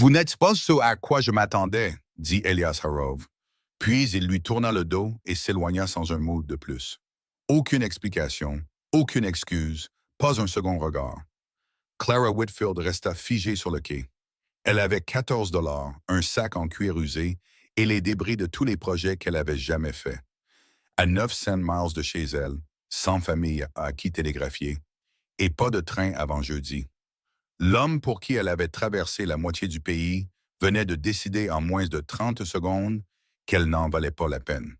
Vous n'êtes pas ce à quoi je m'attendais, dit Elias Harov. Puis il lui tourna le dos et s'éloigna sans un mot de plus. Aucune explication, aucune excuse, pas un second regard. Clara Whitfield resta figée sur le quai. Elle avait 14 $, un sac en cuir usé et les débris de tous les projets qu'elle avait jamais faits. À 900 miles de chez elle, sans famille à qui télégraphier, et pas de train avant jeudi. L'homme pour qui elle avait traversé la moitié du pays venait de décider en moins de 30 secondes qu'elle n'en valait pas la peine.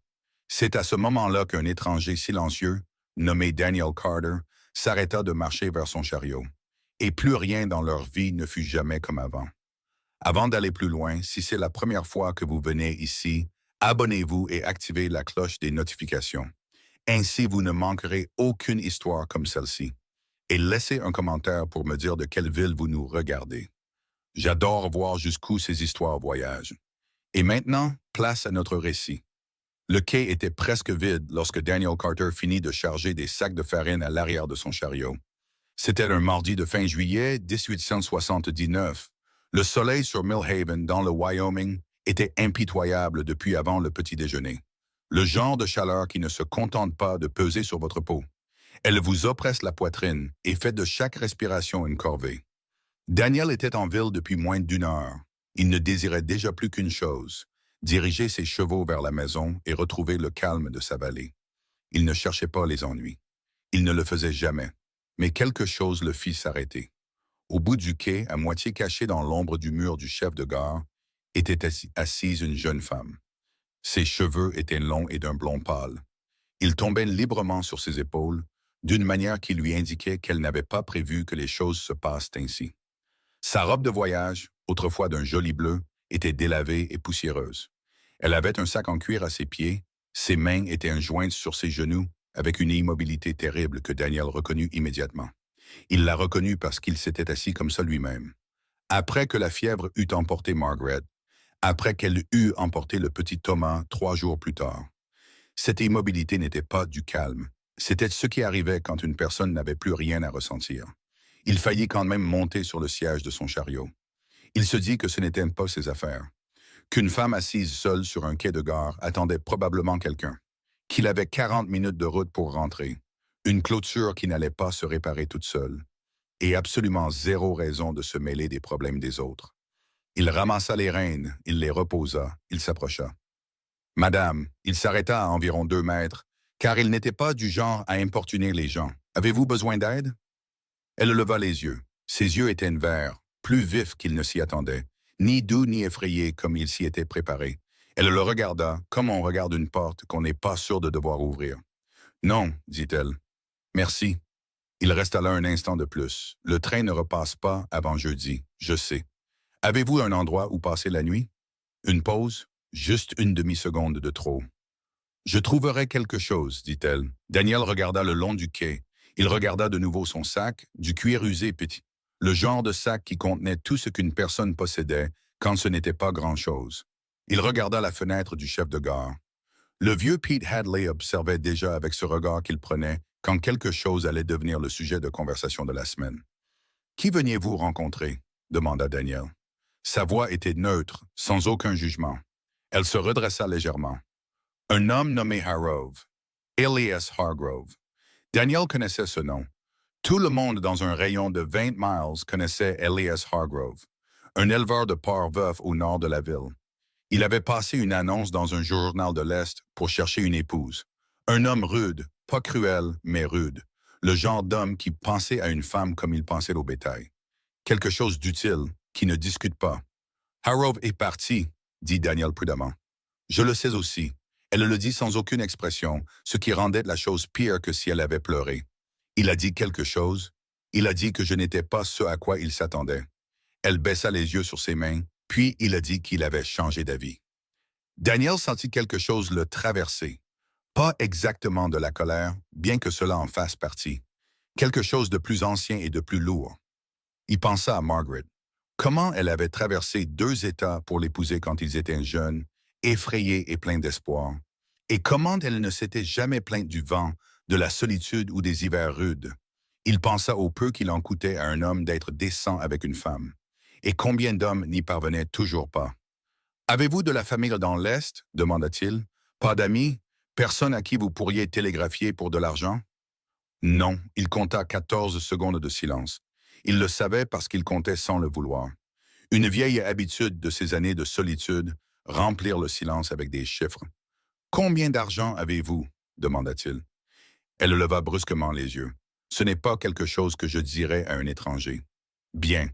C'est à ce moment-là qu'un étranger silencieux, nommé Daniel Carter, s'arrêta de marcher vers son chariot. Et plus rien dans leur vie ne fut jamais comme avant. Avant d'aller plus loin, si c'est la première fois que vous venez ici, abonnez-vous et activez la cloche des notifications. Ainsi, vous ne manquerez aucune histoire comme celle-ci. Et laissez un commentaire pour me dire de quelle ville vous nous regardez. J'adore voir jusqu'où ces histoires voyagent. Et maintenant, place à notre récit. Le quai était presque vide lorsque Daniel Carter finit de charger des sacs de farine à l'arrière de son chariot. C'était un mardi de fin juillet 1879. Le soleil sur Millhaven, dans le Wyoming, était impitoyable depuis avant le petit déjeuner. Le genre de chaleur qui ne se contente pas de peser sur votre peau. Elle vous oppresse la poitrine et fait de chaque respiration une corvée. Daniel était en ville depuis moins d'1 heure. Il ne désirait déjà plus qu'une chose, diriger ses chevaux vers la maison et retrouver le calme de sa vallée. Il ne cherchait pas les ennuis. Il ne le faisait jamais. Mais quelque chose le fit s'arrêter. Au bout du quai, à moitié cachée dans l'ombre du mur du chef de gare, était assise une jeune femme. Ses cheveux étaient longs et d'un blond pâle. Ils tombaient librement sur ses épaules, d'une manière qui lui indiquait qu'elle n'avait pas prévu que les choses se passent ainsi. Sa robe de voyage, autrefois d'un joli bleu, était délavée et poussiéreuse. Elle avait un sac en cuir à ses pieds, ses mains étaient jointes sur ses genoux, avec une immobilité terrible que Daniel reconnut immédiatement. Il la reconnut parce qu'il s'était assis comme ça lui-même. Après que la fièvre eut emporté Margaret, après qu'elle eut emporté le petit Thomas 3 jours plus tard. Cette immobilité n'était pas du calme. C'était ce qui arrivait quand une personne n'avait plus rien à ressentir. Il faillit quand même monter sur le siège de son chariot. Il se dit que ce n'était pas ses affaires. Qu'une femme assise seule sur un quai de gare attendait probablement quelqu'un. Qu'il avait 40 minutes de route pour rentrer. Une clôture qui n'allait pas se réparer toute seule. Et absolument zéro raison de se mêler des problèmes des autres. Il ramassa les rênes, il les reposa, il s'approcha. « Madame », il s'arrêta à environ 2 mètres, car il n'était pas du genre à importuner les gens. « Avez-vous besoin d'aide » Elle leva les yeux. Ses yeux étaient verts, plus vifs qu'il ne s'y attendait, ni doux ni effrayés comme il s'y était préparé. Elle le regarda, comme on regarde une porte qu'on n'est pas sûr de devoir ouvrir. « Non », dit-elle. « Merci. » Il resta là un instant de plus. « Le train ne repasse pas avant jeudi, je sais. Avez-vous un endroit où passer la nuit? » Une pause, juste une demi-seconde de trop. « Je trouverai quelque chose, dit-elle. » Daniel regarda le long du quai. Il regarda de nouveau son sac, du cuir usé petit. Le genre de sac qui contenait tout ce qu'une personne possédait quand ce n'était pas grand-chose. Il regarda la fenêtre du chef de gare. Le vieux Pete Hadley observait déjà avec ce regard qu'il prenait quand quelque chose allait devenir le sujet de conversation de la semaine. « Qui veniez-vous rencontrer? » demanda Daniel. Sa voix était neutre, sans aucun jugement. Elle se redressa légèrement. « Un homme nommé Hargrove. Elias Hargrove. » Daniel connaissait ce nom. Tout le monde dans un rayon de 20 miles connaissait Elias Hargrove, un éleveur de porcs veufs au nord de la ville. Il avait passé une annonce dans un journal de l'Est pour chercher une épouse. Un homme rude, pas cruel, mais rude. Le genre d'homme qui pensait à une femme comme il pensait au bétail. Quelque chose d'utile, qui ne discute pas. « Hargrove est parti », dit Daniel prudemment. « Je le sais aussi. » Elle le dit sans aucune expression, ce qui rendait la chose pire que si elle avait pleuré. Il a dit quelque chose. Il a dit que je n'étais pas ce à quoi il s'attendait. Elle baissa les yeux sur ses mains, puis il a dit qu'il avait changé d'avis. Daniel sentit quelque chose le traverser. Pas exactement de la colère, bien que cela en fasse partie. Quelque chose de plus ancien et de plus lourd. Il pensa à Margaret. Comment elle avait traversé 2 États pour l'épouser quand ils étaient jeunes, effrayés et pleins d'espoir. Et comment elle ne s'était jamais plainte du vent, de la solitude ou des hivers rudes. Il pensa au peu qu'il en coûtait à un homme d'être décent avec une femme. Et combien d'hommes n'y parvenaient toujours pas? Avez-vous de la famille dans l'Est? Demanda-t-il. Pas d'amis? Personne à qui vous pourriez télégraphier pour de l'argent? Non, il compta 14 secondes de silence. Il le savait parce qu'il comptait sans le vouloir. Une vieille habitude de ces années de solitude, remplir le silence avec des chiffres. Combien d'argent avez-vous? Demanda-t-il. Elle leva brusquement les yeux. Ce n'est pas quelque chose que je dirais à un étranger. Bien.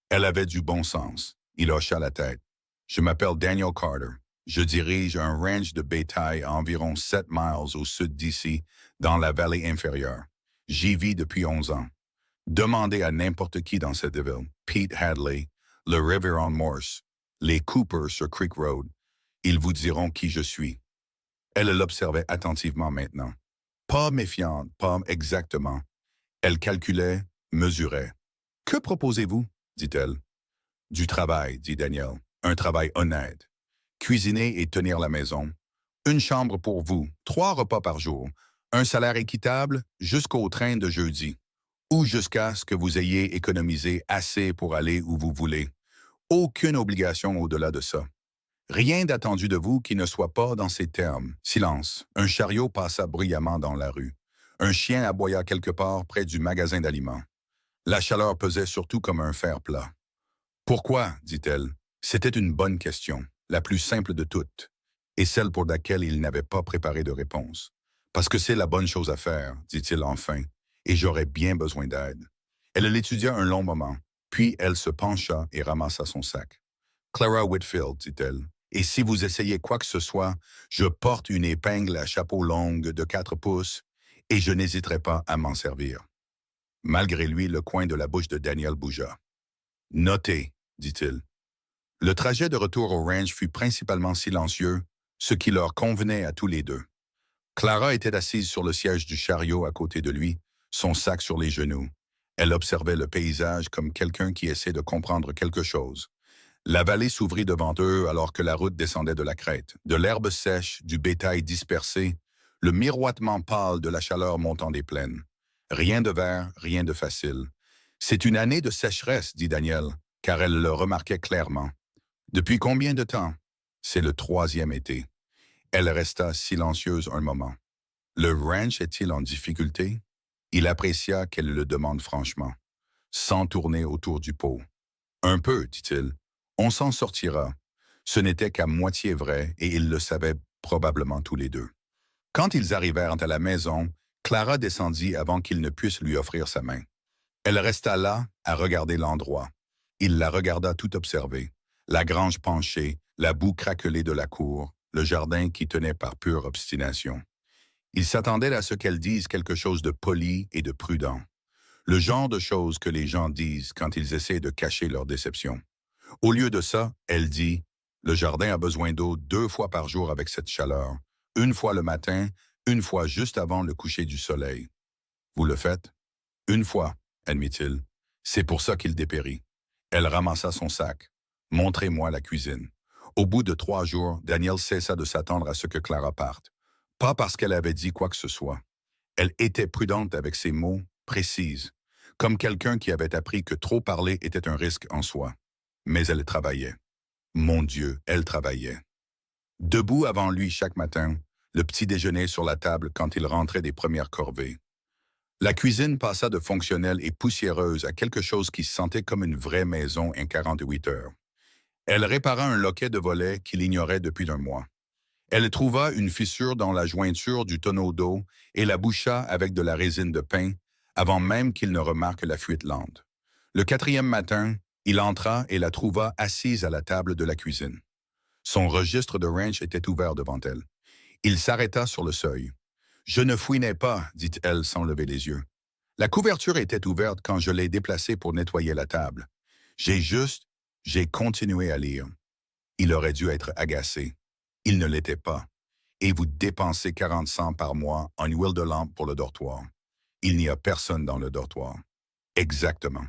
Elle avait du bon sens. Il hocha la tête. Je m'appelle Daniel Carter. Je dirige un ranch de bétail à environ 7 miles au sud d'ici, dans la vallée inférieure. J'y vis depuis 11 ans. Demandez à n'importe qui dans cette ville, Pete Hadley, le Révérend Morse, les Cooper sur Creek Road. Ils vous diront qui je suis. Elle l'observait attentivement maintenant. Pas méfiante, pas exactement. Elle calculait, mesurait. Que proposez-vous? Dit-elle. Du travail, dit Daniel. Un travail honnête. Cuisiner et tenir la maison. Une chambre pour vous, 3 repas par jour. Un salaire équitable jusqu'au train de jeudi. Ou jusqu'à ce que vous ayez économisé assez pour aller où vous voulez. Aucune obligation au-delà de ça. Rien d'attendu de vous qui ne soit pas dans ces termes. Silence. Un chariot passa bruyamment dans la rue. Un chien aboya quelque part près du magasin d'aliments. La chaleur pesait surtout comme un fer plat. Pourquoi? Dit-elle. C'était une bonne question, la plus simple de toutes, et celle pour laquelle il n'avait pas préparé de réponse. Parce que c'est la bonne chose à faire, dit-il enfin, et j'aurais bien besoin d'aide. Elle l'étudia un long moment, puis elle se pencha et ramassa son sac. Clara Whitfield, dit-elle, et si vous essayez quoi que ce soit, je porte une épingle à chapeau longue de 4 pouces, et je n'hésiterai pas à m'en servir. Malgré lui, le coin de la bouche de Daniel bougea. Notez, dit-il. Le trajet de retour au ranch fut principalement silencieux, ce qui leur convenait à tous les deux. Clara était assise sur le siège du chariot à côté de lui, son sac sur les genoux. Elle observait le paysage comme quelqu'un qui essaie de comprendre quelque chose. La vallée s'ouvrit devant eux alors que la route descendait de la crête. De l'herbe sèche, du bétail dispersé, le miroitement pâle de la chaleur montant des plaines. Rien de vert, rien de facile. C'est une année de sécheresse, dit Daniel, car elle le remarquait clairement. Depuis combien de temps? C'est le 3e été. Elle resta silencieuse un moment. Le ranch est-il en difficulté? Il apprécia qu'elle le demande franchement, sans tourner autour du pot. Un peu, dit-il. On s'en sortira. Ce n'était qu'à moitié vrai et ils le savaient probablement tous les deux. Quand ils arrivèrent à la maison, Clara descendit avant qu'il ne puisse lui offrir sa main. Elle resta là, à regarder l'endroit. Il la regarda tout observer. La grange penchée, la boue craquelée de la cour, le jardin qui tenait par pure obstination. Il s'attendait à ce qu'elle dise quelque chose de poli et de prudent. Le genre de choses que les gens disent quand ils essaient de cacher leur déception. Au lieu de ça, elle dit « Le jardin a besoin d'eau 2 fois par jour avec cette chaleur. Une fois le matin, une fois juste avant le coucher du soleil. Vous le faites? » « Une fois, admit-il. C'est pour ça qu'il dépérit. » Elle ramassa son sac. « Montrez-moi la cuisine. » Au bout de 3 jours, Daniel cessa de s'attendre à ce que Clara parte. Pas parce qu'elle avait dit quoi que ce soit. Elle était prudente avec ses mots, précise, comme quelqu'un qui avait appris que trop parler était un risque en soi. Mais elle travaillait. Mon Dieu, elle travaillait. Debout avant lui chaque matin, le petit déjeuner sur la table quand il rentrait des premières corvées. La cuisine passa de fonctionnelle et poussiéreuse à quelque chose qui se sentait comme une vraie maison en 48 heures. Elle répara un loquet de volet qu'il ignorait depuis un mois. Elle trouva une fissure dans la jointure du tonneau d'eau et la boucha avec de la résine de pain avant même qu'il ne remarque la fuite lente. Le 4e matin, il entra et la trouva assise à la table de la cuisine. Son registre de ranch était ouvert devant elle. Il s'arrêta sur le seuil. « Je ne fouinais pas, dit-elle sans lever les yeux. La couverture était ouverte quand je l'ai déplacée pour nettoyer la table. J'ai continué à lire. Il aurait dû être agacé. Il ne l'était pas. Et vous dépensez 40 cents par mois en huile de lampe pour le dortoir. Il n'y a personne dans le dortoir. Exactement.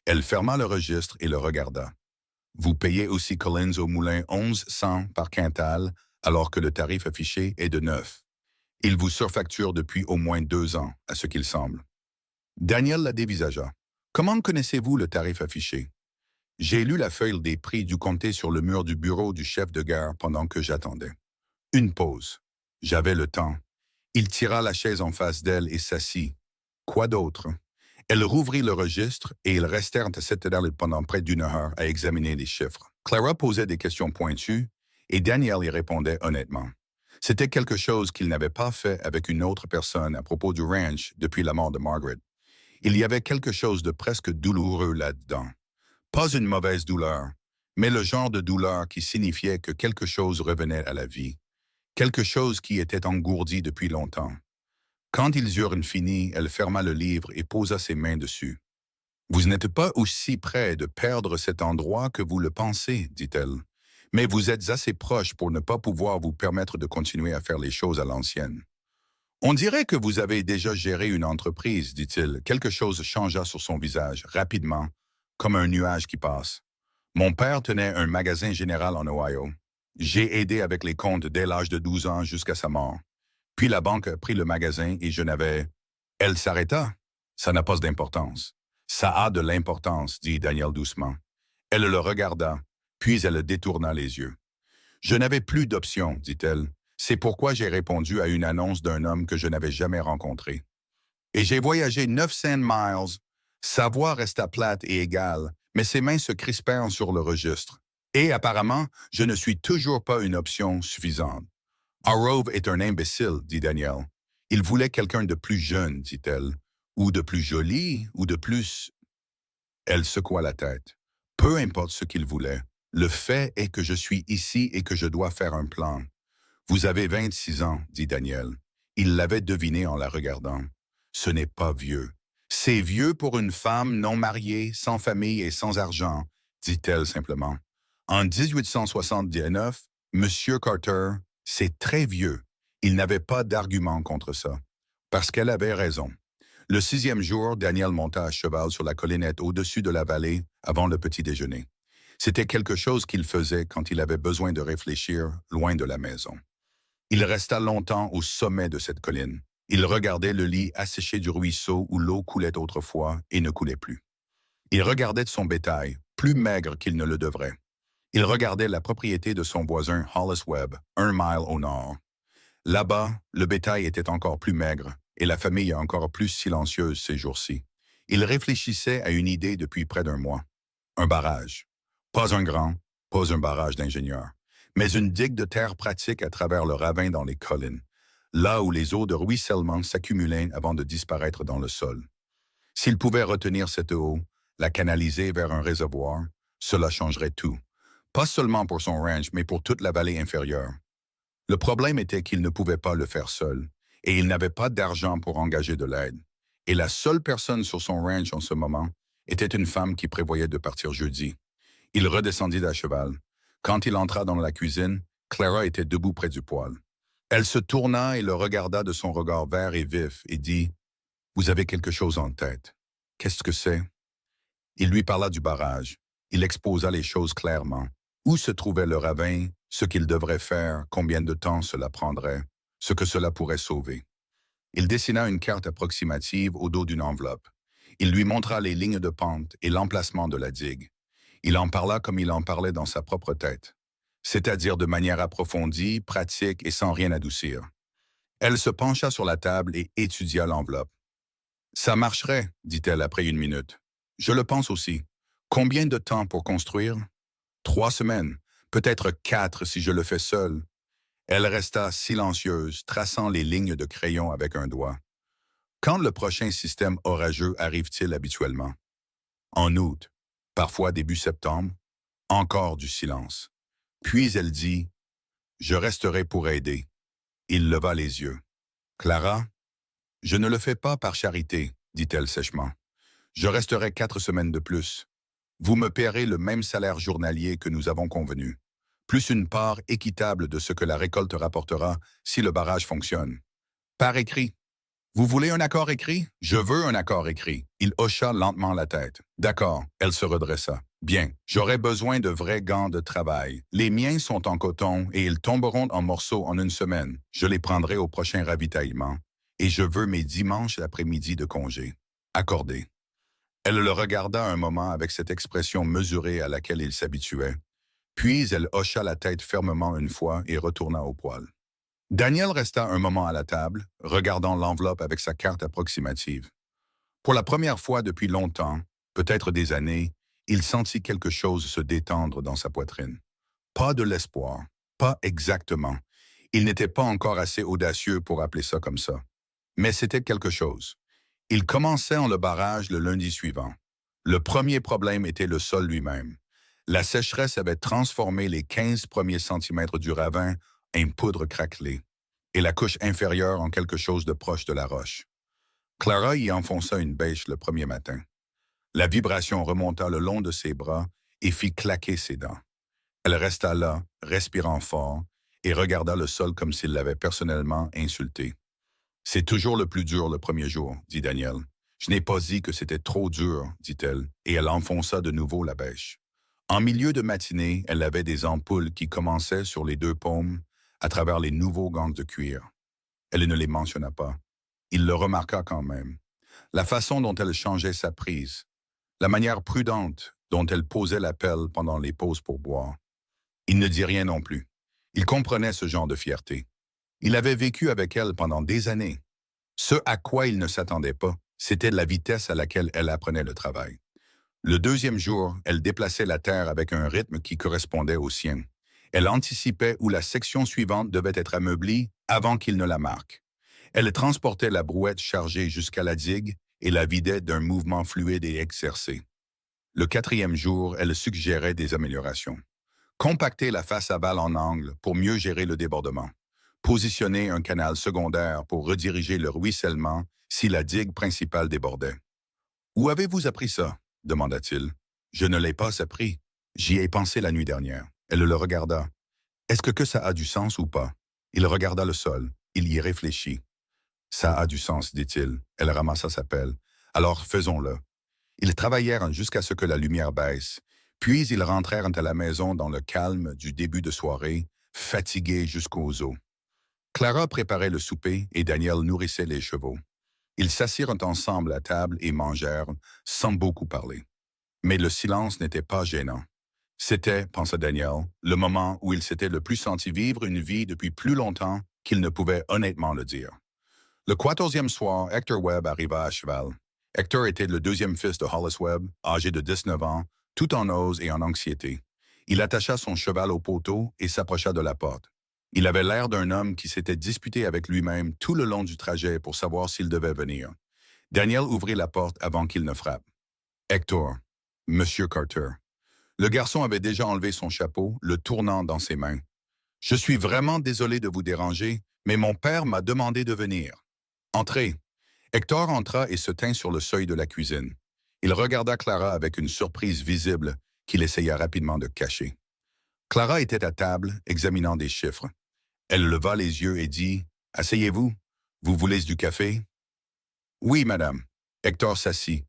Elle ferma le registre et le regarda. Vous payez aussi Collins au moulin 11 cents par quintal, alors que le tarif affiché est de 9. Il vous surfacture depuis au moins 2 ans, à ce qu'il semble. Daniel la dévisagea. Comment connaissez-vous le tarif affiché? J'ai lu la feuille des prix du comté sur le mur du bureau du chef de gare pendant que j'attendais. Une pause. J'avais le temps. Il tira la chaise en face d'elle et s'assit. Quoi d'autre? Elle rouvrit le registre et ils restèrent à cette heure pendant près d'une heure à examiner les chiffres. Clara posait des questions pointues et Daniel y répondait honnêtement. C'était quelque chose qu'il n'avait pas fait avec une autre personne à propos du ranch depuis la mort de Margaret. Il y avait quelque chose de presque douloureux là-dedans. Pas une mauvaise douleur, mais le genre de douleur qui signifiait que quelque chose revenait à la vie, quelque chose qui était engourdi depuis longtemps. Quand ils eurent fini, elle ferma le livre et posa ses mains dessus. « Vous n'êtes pas aussi près de perdre cet endroit que vous le pensez, dit-elle. Mais vous êtes assez proche pour ne pas pouvoir vous permettre de continuer à faire les choses à l'ancienne. On dirait que vous avez déjà géré une entreprise, dit-il. Quelque chose changea sur son visage, rapidement, comme un nuage qui passe. Mon père tenait un magasin général en Ohio. J'ai aidé avec les comptes dès l'âge de 12 ans jusqu'à sa mort. Puis la banque a pris le magasin et je n'avais... Elle s'arrêta. Ça n'a pas d'importance. Ça a de l'importance, dit Daniel doucement. Elle le regarda, puis elle détourna les yeux. Je n'avais plus d'option, dit-elle. C'est pourquoi j'ai répondu à une annonce d'un homme que je n'avais jamais rencontré. Et j'ai voyagé 900 miles. Sa voix resta plate et égale, mais ses mains se crispèrent sur le registre. Et apparemment, je ne suis toujours pas une option suffisante. Harrove est un imbécile, dit Daniel. Il voulait quelqu'un de plus jeune, dit-elle, ou de plus joli, ou de plus... Elle secoua la tête. Peu importe ce qu'il voulait. Le fait est que je suis ici et que je dois faire un plan. Vous avez 26 ans, dit Daniel. Il l'avait deviné en la regardant. Ce n'est pas vieux. C'est vieux pour une femme non mariée, sans famille et sans argent, dit-elle simplement. En 1879, M. Carter, c'est très vieux. Il n'avait pas d'argument contre ça. Parce qu'elle avait raison. Le 6e jour, Daniel monta à cheval sur la collinette au-dessus de la vallée avant le petit déjeuner. C'était quelque chose qu'il faisait quand il avait besoin de réfléchir loin de la maison. Il resta longtemps au sommet de cette colline. Il regardait le lit asséché du ruisseau où l'eau coulait autrefois et ne coulait plus. Il regardait son bétail, plus maigre qu'il ne le devrait. Il regardait la propriété de son voisin Hollis Webb, 1 mile au nord. Là-bas, le bétail était encore plus maigre et la famille encore plus silencieuse ces jours-ci. Il réfléchissait à une idée depuis près d'un mois. Un barrage. Pas un grand, pas un barrage d'ingénieur, mais une digue de terre pratique à travers le ravin dans les collines, là où les eaux de ruissellement s'accumulaient avant de disparaître dans le sol. S'il pouvait retenir cette eau, la canaliser vers un réservoir, cela changerait tout. Pas seulement pour son ranch, mais pour toute la vallée inférieure. Le problème était qu'il ne pouvait pas le faire seul, et il n'avait pas d'argent pour engager de l'aide. Et la seule personne sur son ranch en ce moment était une femme qui prévoyait de partir jeudi. Il redescendit à cheval. Quand il entra dans la cuisine, Clara était debout près du poêle. Elle se tourna et le regarda de son regard vert et vif et dit « Vous avez quelque chose en tête. Qu'est-ce que c'est? » Il lui parla du barrage. Il exposa les choses clairement. Où se trouvait le ravin, ce qu'il devrait faire, combien de temps cela prendrait, ce que cela pourrait sauver. Il dessina une carte approximative au dos d'une enveloppe. Il lui montra les lignes de pente et l'emplacement de la digue. Il en parla comme il en parlait dans sa propre tête, c'est-à-dire de manière approfondie, pratique et sans rien adoucir. Elle se pencha sur la table et étudia l'enveloppe. « Ça marcherait, dit-elle après une minute. Je le pense aussi. Combien de temps pour construire? 3 semaines, peut-être 4 si je le fais seul. » Elle resta silencieuse, traçant les lignes de crayon avec un doigt. Quand le prochain système orageux arrive-t-il habituellement? En août, parfois début septembre, encore du silence. Puis elle dit « Je resterai pour aider. » Il leva les yeux. « Clara, je ne le fais pas par charité, dit-elle sèchement. Je resterai 4 semaines de plus. Vous me paierez le même salaire journalier que nous avons convenu, plus une part équitable de ce que la récolte rapportera si le barrage fonctionne. Par écrit. Vous voulez un accord écrit? Je veux un accord écrit. Il hocha lentement la tête. D'accord, elle se redressa. Bien, j'aurai besoin de vrais gants de travail. Les miens sont en coton et ils tomberont en morceaux en 1 semaine. Je les prendrai au prochain ravitaillement. Et je veux mes dimanches après-midi de congé. Accordé. Elle le regarda un moment avec cette expression mesurée à laquelle il s'habituait, puis elle hocha la tête fermement une fois et retourna au poêle. Daniel resta un moment à la table, regardant l'enveloppe avec sa carte approximative. Pour la première fois depuis longtemps, peut-être des années, il sentit quelque chose se détendre dans sa poitrine. Pas de l'espoir, pas exactement. Il n'était pas encore assez audacieux pour appeler ça comme ça. Mais c'était quelque chose. Il commençait en le barrage le lundi suivant. Le premier problème était le sol lui-même. La sécheresse avait transformé les 15 premiers centimètres du ravin en poudre craquelée, et la couche inférieure en quelque chose de proche de la roche. Clara y enfonça une bêche le premier matin. La vibration remonta le long de ses bras et fit claquer ses dents. Elle resta là, respirant fort, et regarda le sol comme s'il l'avait personnellement insulté. « C'est toujours le plus dur le premier jour, dit Daniel. Je n'ai pas dit que c'était trop dur, dit-elle, et elle enfonça de nouveau la bêche. En milieu de matinée, elle avait des ampoules qui commençaient sur les deux paumes à travers les nouveaux gants de cuir. Elle ne les mentionna pas. Il le remarqua quand même. La façon dont elle changeait sa prise, la manière prudente dont elle posait la pelle pendant les pauses pour boire. Il ne dit rien non plus. Il comprenait ce genre de fierté. Il avait vécu avec elle pendant des années. Ce à quoi il ne s'attendait pas, c'était la vitesse à laquelle elle apprenait le travail. Le deuxième jour, elle déplaçait la terre avec un rythme qui correspondait au sien. Elle anticipait où la section suivante devait être ameublée avant qu'il ne la marque. Elle transportait la brouette chargée jusqu'à la digue et la vidait d'un mouvement fluide et exercé. Le quatrième jour, elle suggérait des améliorations. Compacter la face aval en angle pour mieux gérer le débordement. Positionner un canal secondaire pour rediriger le ruissellement si la digue principale débordait. « Où avez-vous appris ça ?» demanda-t-il. « Je ne l'ai pas appris. J'y ai pensé la nuit dernière. » Elle le regarda. « Est-ce que ça a du sens ou pas ?» Il regarda le sol. Il y réfléchit. « Ça a du sens, dit-il. » Elle ramassa sa pelle. « Alors faisons-le. » Ils travaillèrent jusqu'à ce que la lumière baisse, puis ils rentrèrent à la maison dans le calme du début de soirée, fatigués jusqu'aux os. Clara préparait le souper et Daniel nourrissait les chevaux. Ils s'assirent ensemble à table et mangèrent, sans beaucoup parler. Mais le silence n'était pas gênant. C'était, pensa Daniel, le moment où il s'était le plus senti vivre une vie depuis plus longtemps qu'il ne pouvait honnêtement le dire. Le 14e soir, Hector Webb arriva à cheval. Hector était le deuxième fils de Hollis Webb, âgé de 19 ans, tout en ose et en anxiété. Il attacha son cheval au poteau et s'approcha de la porte. Il avait l'air d'un homme qui s'était disputé avec lui-même tout le long du trajet pour savoir s'il devait venir. Daniel ouvrit la porte avant qu'il ne frappe. « Hector, Monsieur Carter. » Le garçon avait déjà enlevé son chapeau, le tournant dans ses mains. « Je suis vraiment désolé de vous déranger, mais mon père m'a demandé de venir. Entrez. » Hector entra et se tint sur le seuil de la cuisine. Il regarda Clara avec une surprise visible qu'il essaya rapidement de cacher. Clara était à table, examinant des chiffres. Elle leva les yeux et dit « Asseyez-vous. Vous voulez du café? » « Oui, madame. » Hector s'assit.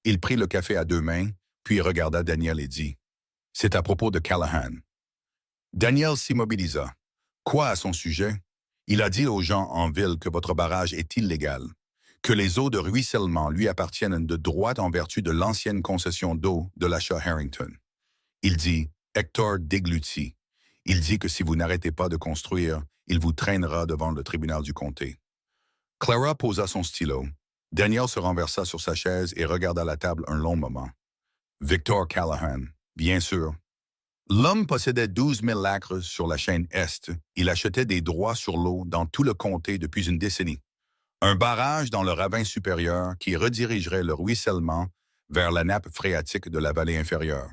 Il prit le café à deux mains, puis regarda Daniel et dit « C'est à propos de Callahan. » Daniel s'immobilisa. Quoi à son sujet? Il a dit aux gens en ville que votre barrage est illégal, que les eaux de ruissellement lui appartiennent de droit en vertu de l'ancienne concession d'eau de l'achat Harrington. Il dit, Hector déglutit. Il dit que si vous n'arrêtez pas de construire, il vous traînera devant le tribunal du comté. Clara posa son stylo. Daniel se renversa sur sa chaise et regarda la table un long moment. Victor Callahan, bien sûr. L'homme possédait 12 000 acres sur la chaîne Est. Il achetait des droits sur l'eau dans tout le comté depuis une décennie. Un barrage dans le ravin supérieur qui redirigerait le ruissellement vers la nappe phréatique de la vallée inférieure.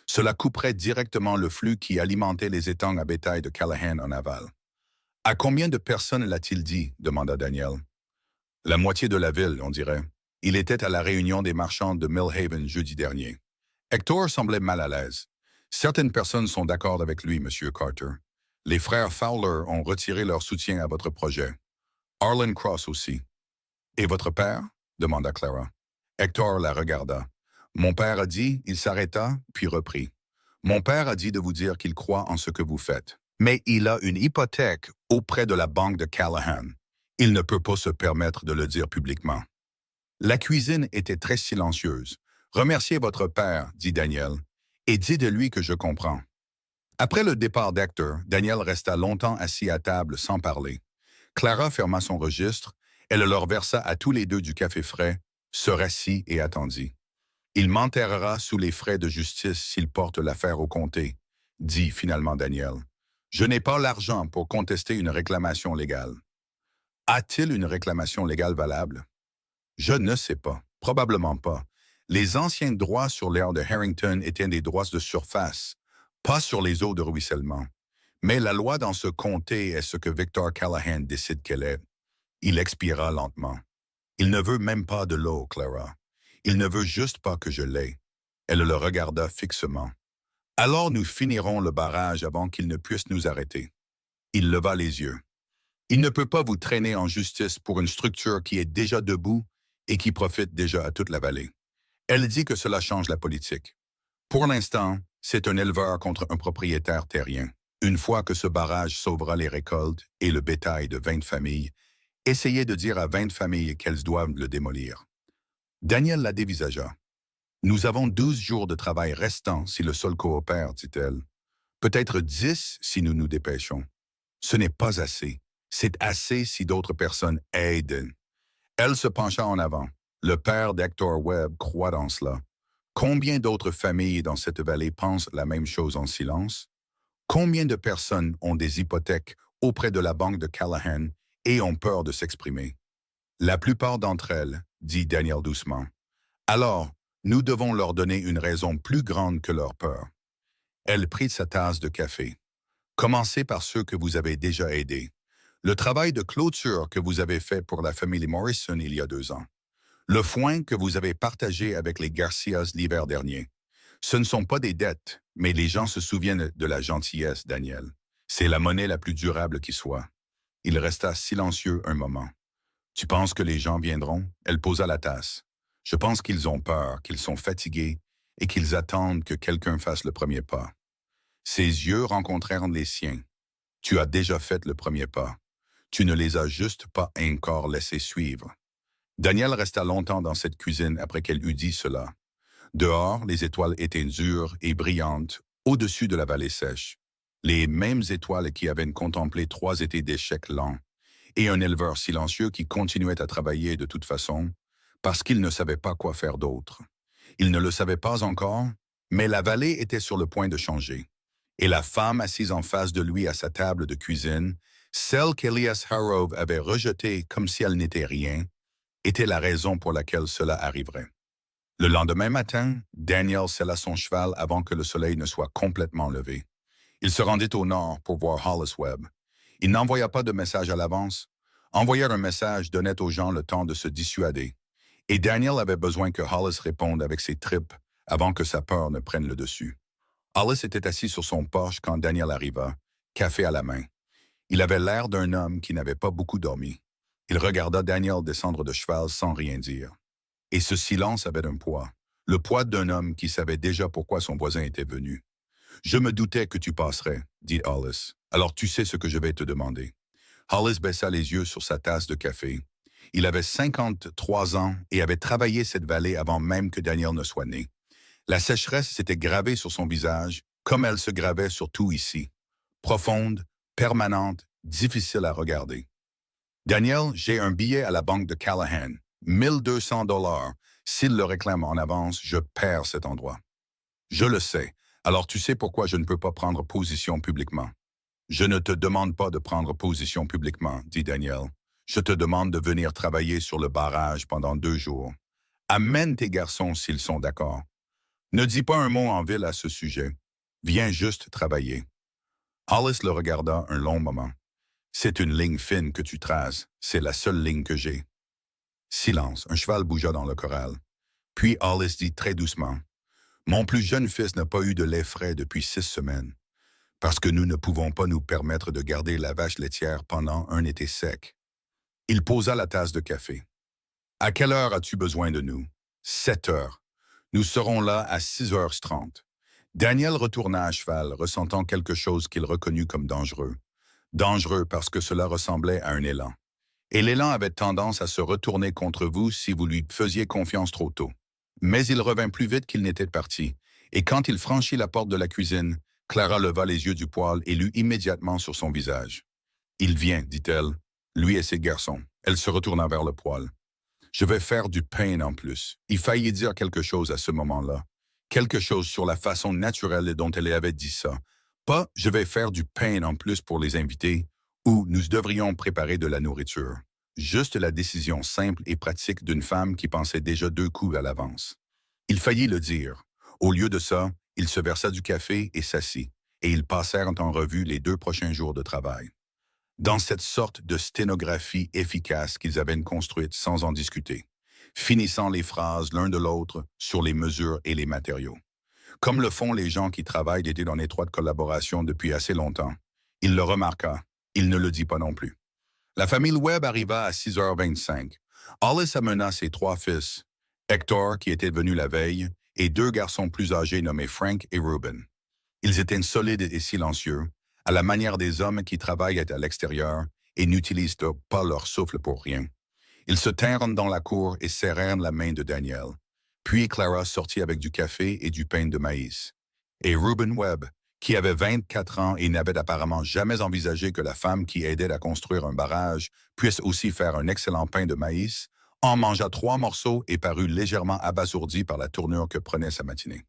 Cela couperait directement le flux qui alimentait les étangs à bétail de Callahan en aval. « À combien de personnes l'a-t-il dit? » demanda Daniel. « La moitié de la ville, on dirait. Il était à la réunion des marchands de Millhaven jeudi dernier. » Hector semblait mal à l'aise. « Certaines personnes sont d'accord avec lui, Monsieur Carter. Les frères Fowler ont retiré leur soutien à votre projet. Arlen Cross aussi. »« Et votre père? » demanda Clara. Hector la regarda. « Mon père a dit, il s'arrêta, puis reprit. Mon père a dit de vous dire qu'il croit en ce que vous faites. Mais il a une hypothèque auprès de la banque de Callahan. Il ne peut pas se permettre de le dire publiquement. » La cuisine était très silencieuse, Remerciez votre père, dit Daniel, et dites-lui que je comprends. Après le départ d'Hector, Daniel resta longtemps assis à table sans parler. Clara ferma son registre, elle leur versa à tous les deux du café frais, se rassit et attendit. Il m'enterrera sous les frais de justice s'il porte l'affaire au comté, dit finalement Daniel. Je n'ai pas l'argent pour contester une réclamation légale. A-t-il une réclamation légale valable? Je ne sais pas, probablement pas. Les anciens droits sur l'aire de Harrington étaient des droits de surface, pas sur les eaux de ruissellement. Mais la loi dans ce comté est ce que Victor Callahan décide qu'elle est. Il expira lentement. Il ne veut même pas de l'eau, Clara. Il ne veut juste pas que je l'aie. Elle le regarda fixement. Alors nous finirons le barrage avant qu'il ne puisse nous arrêter. Il leva les yeux. Il ne peut pas vous traîner en justice pour une structure qui est déjà debout et qui profite déjà à toute la vallée. Elle dit que cela change la politique. Pour l'instant, c'est un éleveur contre un propriétaire terrien. Une fois que ce barrage sauvera les récoltes et le bétail de 20 familles, essayez de dire à 20 familles qu'elles doivent le démolir. Daniel la dévisagea. Nous avons 12 jours de travail restants si le sol coopère, dit-elle. Peut-être 10 si nous nous dépêchons. Ce n'est pas assez. C'est assez si d'autres personnes aident. Elle se pencha en avant. Le père d'Hector Webb croit dans cela. Combien d'autres familles dans cette vallée pensent la même chose en silence? Combien de personnes ont des hypothèques auprès de la banque de Callahan et ont peur de s'exprimer? La plupart d'entre elles, dit Daniel doucement. Alors, nous devons leur donner une raison plus grande que leur peur. Elle prit sa tasse de café. Commencez par ceux que vous avez déjà aidés. Le travail de clôture que vous avez fait pour la famille Morrison il y a 2 ans. Le foin que vous avez partagé avec les Garcias l'hiver dernier. Ce ne sont pas des dettes, mais les gens se souviennent de la gentillesse, Daniel. C'est la monnaie la plus durable qui soit. Il resta silencieux un moment. Tu penses que les gens viendront? Elle posa la tasse. Je pense qu'ils ont peur, qu'ils sont fatigués et qu'ils attendent que quelqu'un fasse le premier pas. Ses yeux rencontrèrent les siens. Tu as déjà fait le premier pas. Tu ne les as juste pas encore laissés suivre. Daniel resta longtemps dans cette cuisine après qu'elle eut dit cela. Dehors, les étoiles étaient dures et brillantes, au-dessus de la vallée sèche. Les mêmes étoiles qui avaient contemplé 3 étés d'échecs lents, et un éleveur silencieux qui continuait à travailler de toute façon, parce qu'il ne savait pas quoi faire d'autre. Il ne le savait pas encore, mais la vallée était sur le point de changer. Et la femme assise en face de lui à sa table de cuisine, celle qu'Elias Harrove avait rejetée comme si elle n'était rien, était la raison pour laquelle cela arriverait. Le lendemain matin, Daniel sella son cheval avant que le soleil ne soit complètement levé. Il se rendit au nord pour voir Hollis Webb. Il n'envoya pas de message à l'avance. Envoyer un message donnait aux gens le temps de se dissuader. Et Daniel avait besoin que Hollis réponde avec ses tripes avant que sa peur ne prenne le dessus. Hollis était assis sur son porche quand Daniel arriva, café à la main. Il avait l'air d'un homme qui n'avait pas beaucoup dormi. Il regarda Daniel descendre de cheval sans rien dire. Et ce silence avait un poids, le poids d'un homme qui savait déjà pourquoi son voisin était venu. « Je me doutais que tu passerais, » dit Hollis. « Alors tu sais ce que je vais te demander. » Hollis baissa les yeux sur sa tasse de café. Il avait 53 ans et avait travaillé cette vallée avant même que Daniel ne soit né. La sécheresse s'était gravée sur son visage, comme elle se gravait sur tout ici. Profonde, permanente, difficile à regarder. « Daniel, j'ai un billet à la banque de Callahan. 1200 $. S'il le réclame en avance, je perds cet endroit. » « Je le sais. Alors tu sais pourquoi je ne peux pas prendre position publiquement. »« Je ne te demande pas de prendre position publiquement, » dit Daniel. « Je te demande de venir travailler sur le barrage pendant 2 jours. Amène tes garçons s'ils sont d'accord. Ne dis pas un mot en ville à ce sujet. Viens juste travailler. » Hollis le regarda un long moment. « C'est une ligne fine que tu traces. C'est la seule ligne que j'ai. » Silence. Un cheval bougea dans le corral. Puis Hollis dit très doucement, « Mon plus jeune fils n'a pas eu de lait frais depuis 6 semaines, parce que nous ne pouvons pas nous permettre de garder la vache laitière pendant un été sec. » Il posa la tasse de café. « À quelle heure as-tu besoin de nous? » 7 heures. Nous serons là à 6h30. Daniel retourna à cheval, ressentant quelque chose qu'il reconnut comme dangereux. Dangereux parce que cela ressemblait à un élan. Et l'élan avait tendance à se retourner contre vous si vous lui faisiez confiance trop tôt. Mais il revint plus vite qu'il n'était parti, et quand il franchit la porte de la cuisine, Clara leva les yeux du poêle et lut immédiatement sur son visage. Il vient, dit-elle, lui et ses garçons. Elle se retourna vers le poêle. Je vais faire du pain en plus. Il faillit dire quelque chose à ce moment-là. Quelque chose sur la façon naturelle dont elle avait dit ça. Pas je vais faire du pain en plus pour les invités ou nous devrions préparer de la nourriture. Juste la décision simple et pratique d'une femme qui pensait déjà 2 coups à l'avance. Il faillit le dire. Au lieu de ça, il se versa du café et s'assit, et ils passèrent en revue les 2 prochains jours de travail. Dans cette sorte de sténographie efficace qu'ils avaient construite sans en discuter, finissant les phrases l'un de l'autre sur les mesures et les matériaux. Comme le font les gens qui travaillent et étaient en étroite collaboration depuis assez longtemps. Il le remarqua, il ne le dit pas non plus. La famille Webb arriva à 6h25. Hollis amena ses 3 fils, Hector, qui était venu la veille, et 2 garçons plus âgés nommés Frank et Reuben. Ils étaient solides et silencieux, à la manière des hommes qui travaillent à l'extérieur et n'utilisent pas leur souffle pour rien. Ils se tinrent dans la cour et serrèrent la main de Daniel. Puis Clara sortit avec du café et du pain de maïs. Et Reuben Webb, qui avait 24 ans et n'avait apparemment jamais envisagé que la femme qui aidait à construire un barrage puisse aussi faire un excellent pain de maïs, en mangea 3 morceaux et parut légèrement abasourdi par la tournure que prenait sa matinée.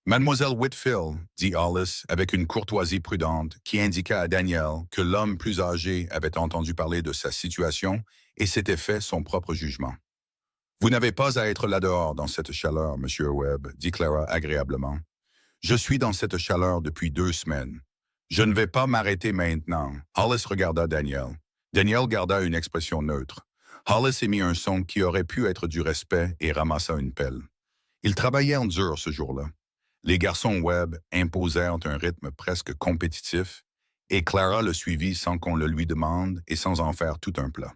Mademoiselle Whitfield, dit Hollis avec une courtoisie prudente qui indiqua à Daniel que l'homme plus âgé avait entendu parler de sa situation et s'était fait son propre jugement. Vous n'avez pas à être là-dehors dans cette chaleur, Monsieur Webb, dit Clara agréablement. Je suis dans cette chaleur depuis 2 semaines. Je ne vais pas m'arrêter maintenant. Hollis regarda Daniel. Daniel garda une expression neutre. Hollis émit un son qui aurait pu être du respect et ramassa une pelle. Ils travaillèrent dur ce jour-là. Les garçons Webb imposèrent un rythme presque compétitif, et Clara le suivit sans qu'on le lui demande et sans en faire tout un plat.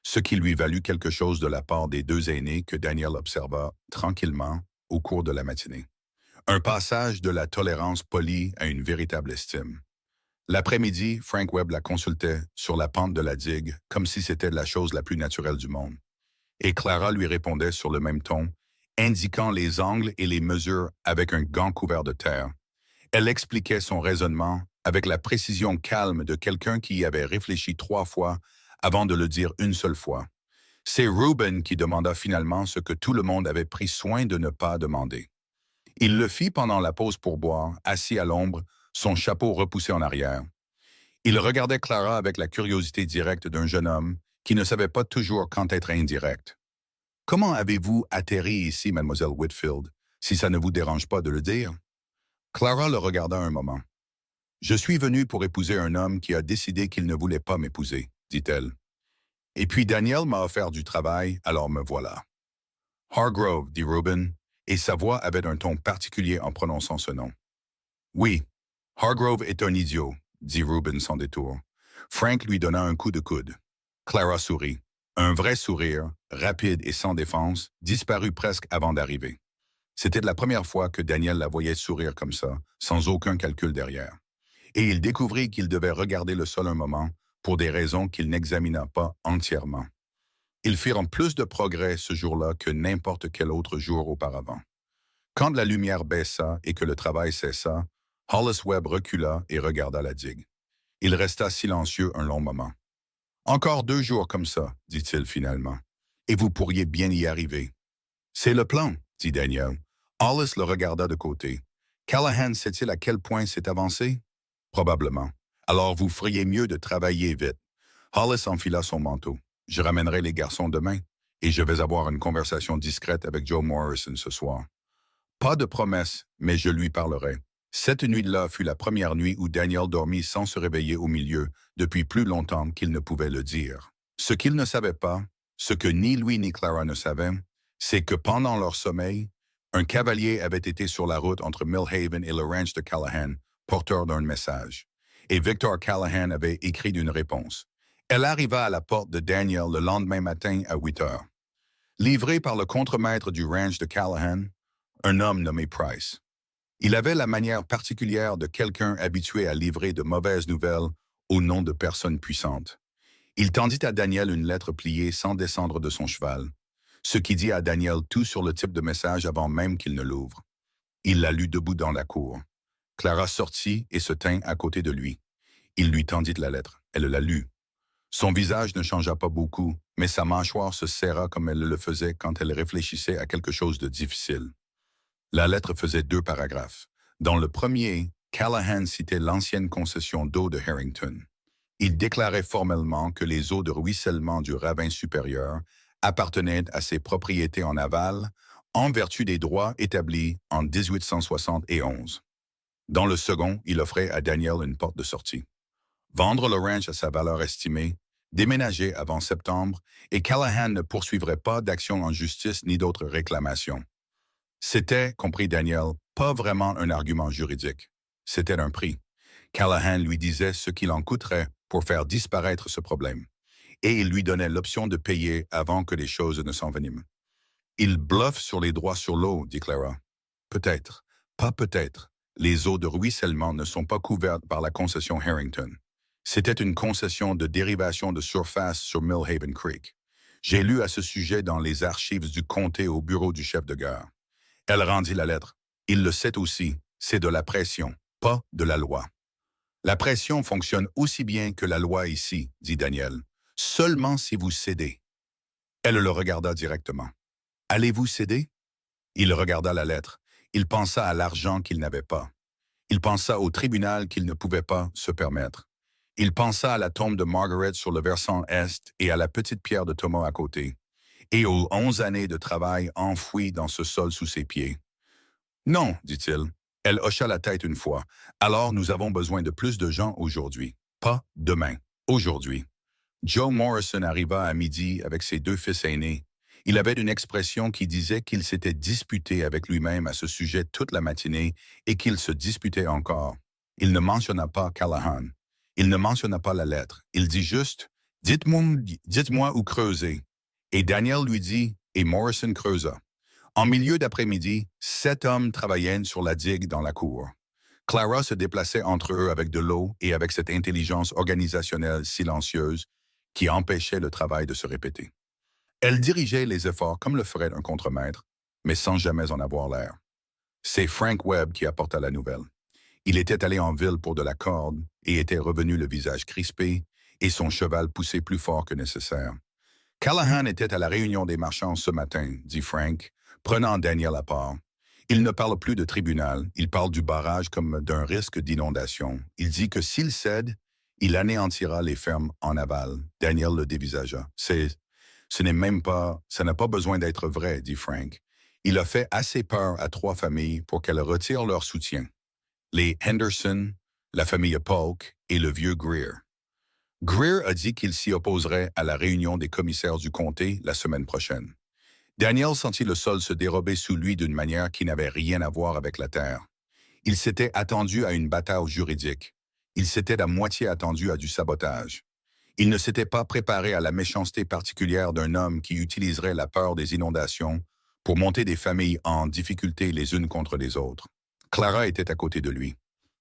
Ce qui lui valut quelque chose de la part des 2 aînés que Daniel observa tranquillement au cours de la matinée. Un passage de la tolérance polie à une véritable estime. L'après-midi, Frank Webb la consultait sur la pente de la digue comme si c'était la chose la plus naturelle du monde. Et Clara lui répondait sur le même ton, indiquant les angles et les mesures avec un gant couvert de terre. Elle expliquait son raisonnement avec la précision calme de quelqu'un qui y avait réfléchi 3 fois avant de le dire une seule fois. C'est Reuben qui demanda finalement ce que tout le monde avait pris soin de ne pas demander. Il le fit pendant la pause pour boire, assis à l'ombre, son chapeau repoussé en arrière. Il regardait Clara avec la curiosité directe d'un jeune homme qui ne savait pas toujours quand être indirect. « Comment avez-vous atterri ici, mademoiselle Whitfield, si ça ne vous dérange pas de le dire? » Clara le regarda un moment. « Je suis venue pour épouser un homme qui a décidé qu'il ne voulait pas m'épouser, dit-elle. Et puis Daniel m'a offert du travail, alors me voilà. »« Hargrove, dit Reuben, et sa voix avait un ton particulier en prononçant ce nom. « Oui, Hargrove est un idiot, dit Reuben sans détour. Frank lui donna un coup de coude. Clara sourit. Un vrai sourire, rapide et sans défense, disparut presque avant d'arriver. C'était la première fois que Daniel la voyait sourire comme ça, sans aucun calcul derrière. Et il découvrit qu'il devait regarder le sol un moment, pour des raisons qu'il n'examina pas entièrement. Ils firent plus de progrès ce jour-là que n'importe quel autre jour auparavant. Quand la lumière baissa et que le travail cessa, Hollis Webb recula et regarda la digue. Il resta silencieux un long moment. « Encore 2 jours comme ça, dit-il finalement, et vous pourriez bien y arriver. »« C'est le plan, dit Daniel. Hollis le regarda de côté. « Callahan sait-il à quel point c'est avancé? »« Probablement. Alors vous feriez mieux de travailler vite. » Hollis enfila son manteau. « Je ramènerai les garçons demain, et je vais avoir une conversation discrète avec Joe Morrison ce soir. Pas de promesse, mais je lui parlerai. » Cette nuit-là fut la première nuit où Daniel dormit sans se réveiller au milieu, depuis plus longtemps qu'il ne pouvait le dire. Ce qu'il ne savait pas, ce que ni lui ni Clara ne savaient, c'est que pendant leur sommeil, un cavalier avait été sur la route entre Millhaven et le ranch de Callahan, porteur d'un message. Et Victor Callahan avait écrit une réponse. Elle arriva à la porte de Daniel le lendemain matin à 8 heures. Livré par le contremaître du ranch de Callahan, un homme nommé Price. Il avait la manière particulière de quelqu'un habitué à livrer de mauvaises nouvelles au nom de personnes puissantes. Il tendit à Daniel une lettre pliée sans descendre de son cheval. ce qui dit à Daniel tout sur le type de message avant même qu'il ne l'ouvre. Il l'a lu debout dans la cour. Clara sortit et se tint à côté de lui. Il lui tendit la lettre. Elle la lut. Son visage ne changea pas beaucoup, mais sa mâchoire se serra comme elle le faisait quand elle réfléchissait à quelque chose de difficile. La lettre faisait 2 paragraphes. Dans le premier, Callahan citait l'ancienne concession d'eau de Harrington. Il déclarait formellement que les eaux de ruissellement du ravin supérieur appartenaient à ses propriétés en aval en vertu des droits établis en 1871. Dans le second, il offrait à Daniel une porte de sortie. Vendre le ranch à sa valeur estimée, déménager avant septembre, et Callahan ne poursuivrait pas d'action en justice ni d'autres réclamations. C'était, comprit Daniel, pas vraiment un argument juridique. C'était un prix. Callahan lui disait ce qu'il en coûterait pour faire disparaître ce problème, et il lui donnait l'option de payer avant que les choses ne s'enveniment. Il bluffe sur les droits sur l'eau, dit Clara. Peut-être, pas peut-être. Les eaux de ruissellement ne sont pas couvertes par la concession Harrington. C'était une concession de dérivation de surface sur Millhaven Creek. J'ai lu à ce sujet dans les archives du comté au bureau du chef de gare. Elle rendit la lettre. Il le sait aussi, c'est de la pression, pas de la loi. La pression fonctionne aussi bien que la loi ici, dit Daniel, seulement si vous cédez. Elle le regarda directement. Allez-vous céder? Il regarda la lettre. Il pensa à l'argent qu'il n'avait pas. Il pensa au tribunal qu'il ne pouvait pas se permettre. Il pensa à la tombe de Margaret sur le versant est et à la petite pierre de Thomas à côté, et aux 11 années de travail enfouies dans ce sol sous ses pieds. Non, dit-il. Elle hocha la tête une fois. Alors nous avons besoin de plus de gens aujourd'hui. Pas demain. Aujourd'hui. Joe Morrison arriva à midi avec ses 2 fils aînés. Il avait une expression qui disait qu'il s'était disputé avec lui-même à ce sujet toute la matinée et qu'il se disputait encore. Il ne mentionna pas Callahan. Il ne mentionna pas la lettre. Il dit juste « Dites-moi où creuser ». Et Daniel lui dit et Morrison creusa. En milieu d'après-midi, 7 hommes travaillaient sur la digue dans la cour. Clara se déplaçait entre eux avec de l'eau et avec cette intelligence organisationnelle silencieuse qui empêchait le travail de se répéter. Elle dirigeait les efforts comme le ferait un contremaître, mais sans jamais en avoir l'air. C'est Frank Webb qui apporta la nouvelle. Il était allé en ville pour de la corde et était revenu le visage crispé et son cheval poussé plus fort que nécessaire. Callahan était à la réunion des marchands ce matin, dit Frank, prenant Daniel à part. Il ne parle plus de tribunal, il parle du barrage comme d'un risque d'inondation. Il dit que s'il cède, il anéantira les fermes en aval. Daniel le dévisagea. Ça n'a pas besoin d'être vrai, dit Frank. Il a fait assez peur à 3 familles pour qu'elles retirent leur soutien. Les Henderson, la famille Polk et le vieux Greer. Greer a dit qu'il s'y opposerait à la réunion des commissaires du comté la semaine prochaine. Daniel sentit le sol se dérober sous lui d'une manière qui n'avait rien à voir avec la terre. Il s'était attendu à une bataille juridique. Il s'était à moitié attendu à du sabotage. Il ne s'était pas préparé à la méchanceté particulière d'un homme qui utiliserait la peur des inondations pour monter des familles en difficulté les unes contre les autres. Clara était à côté de lui.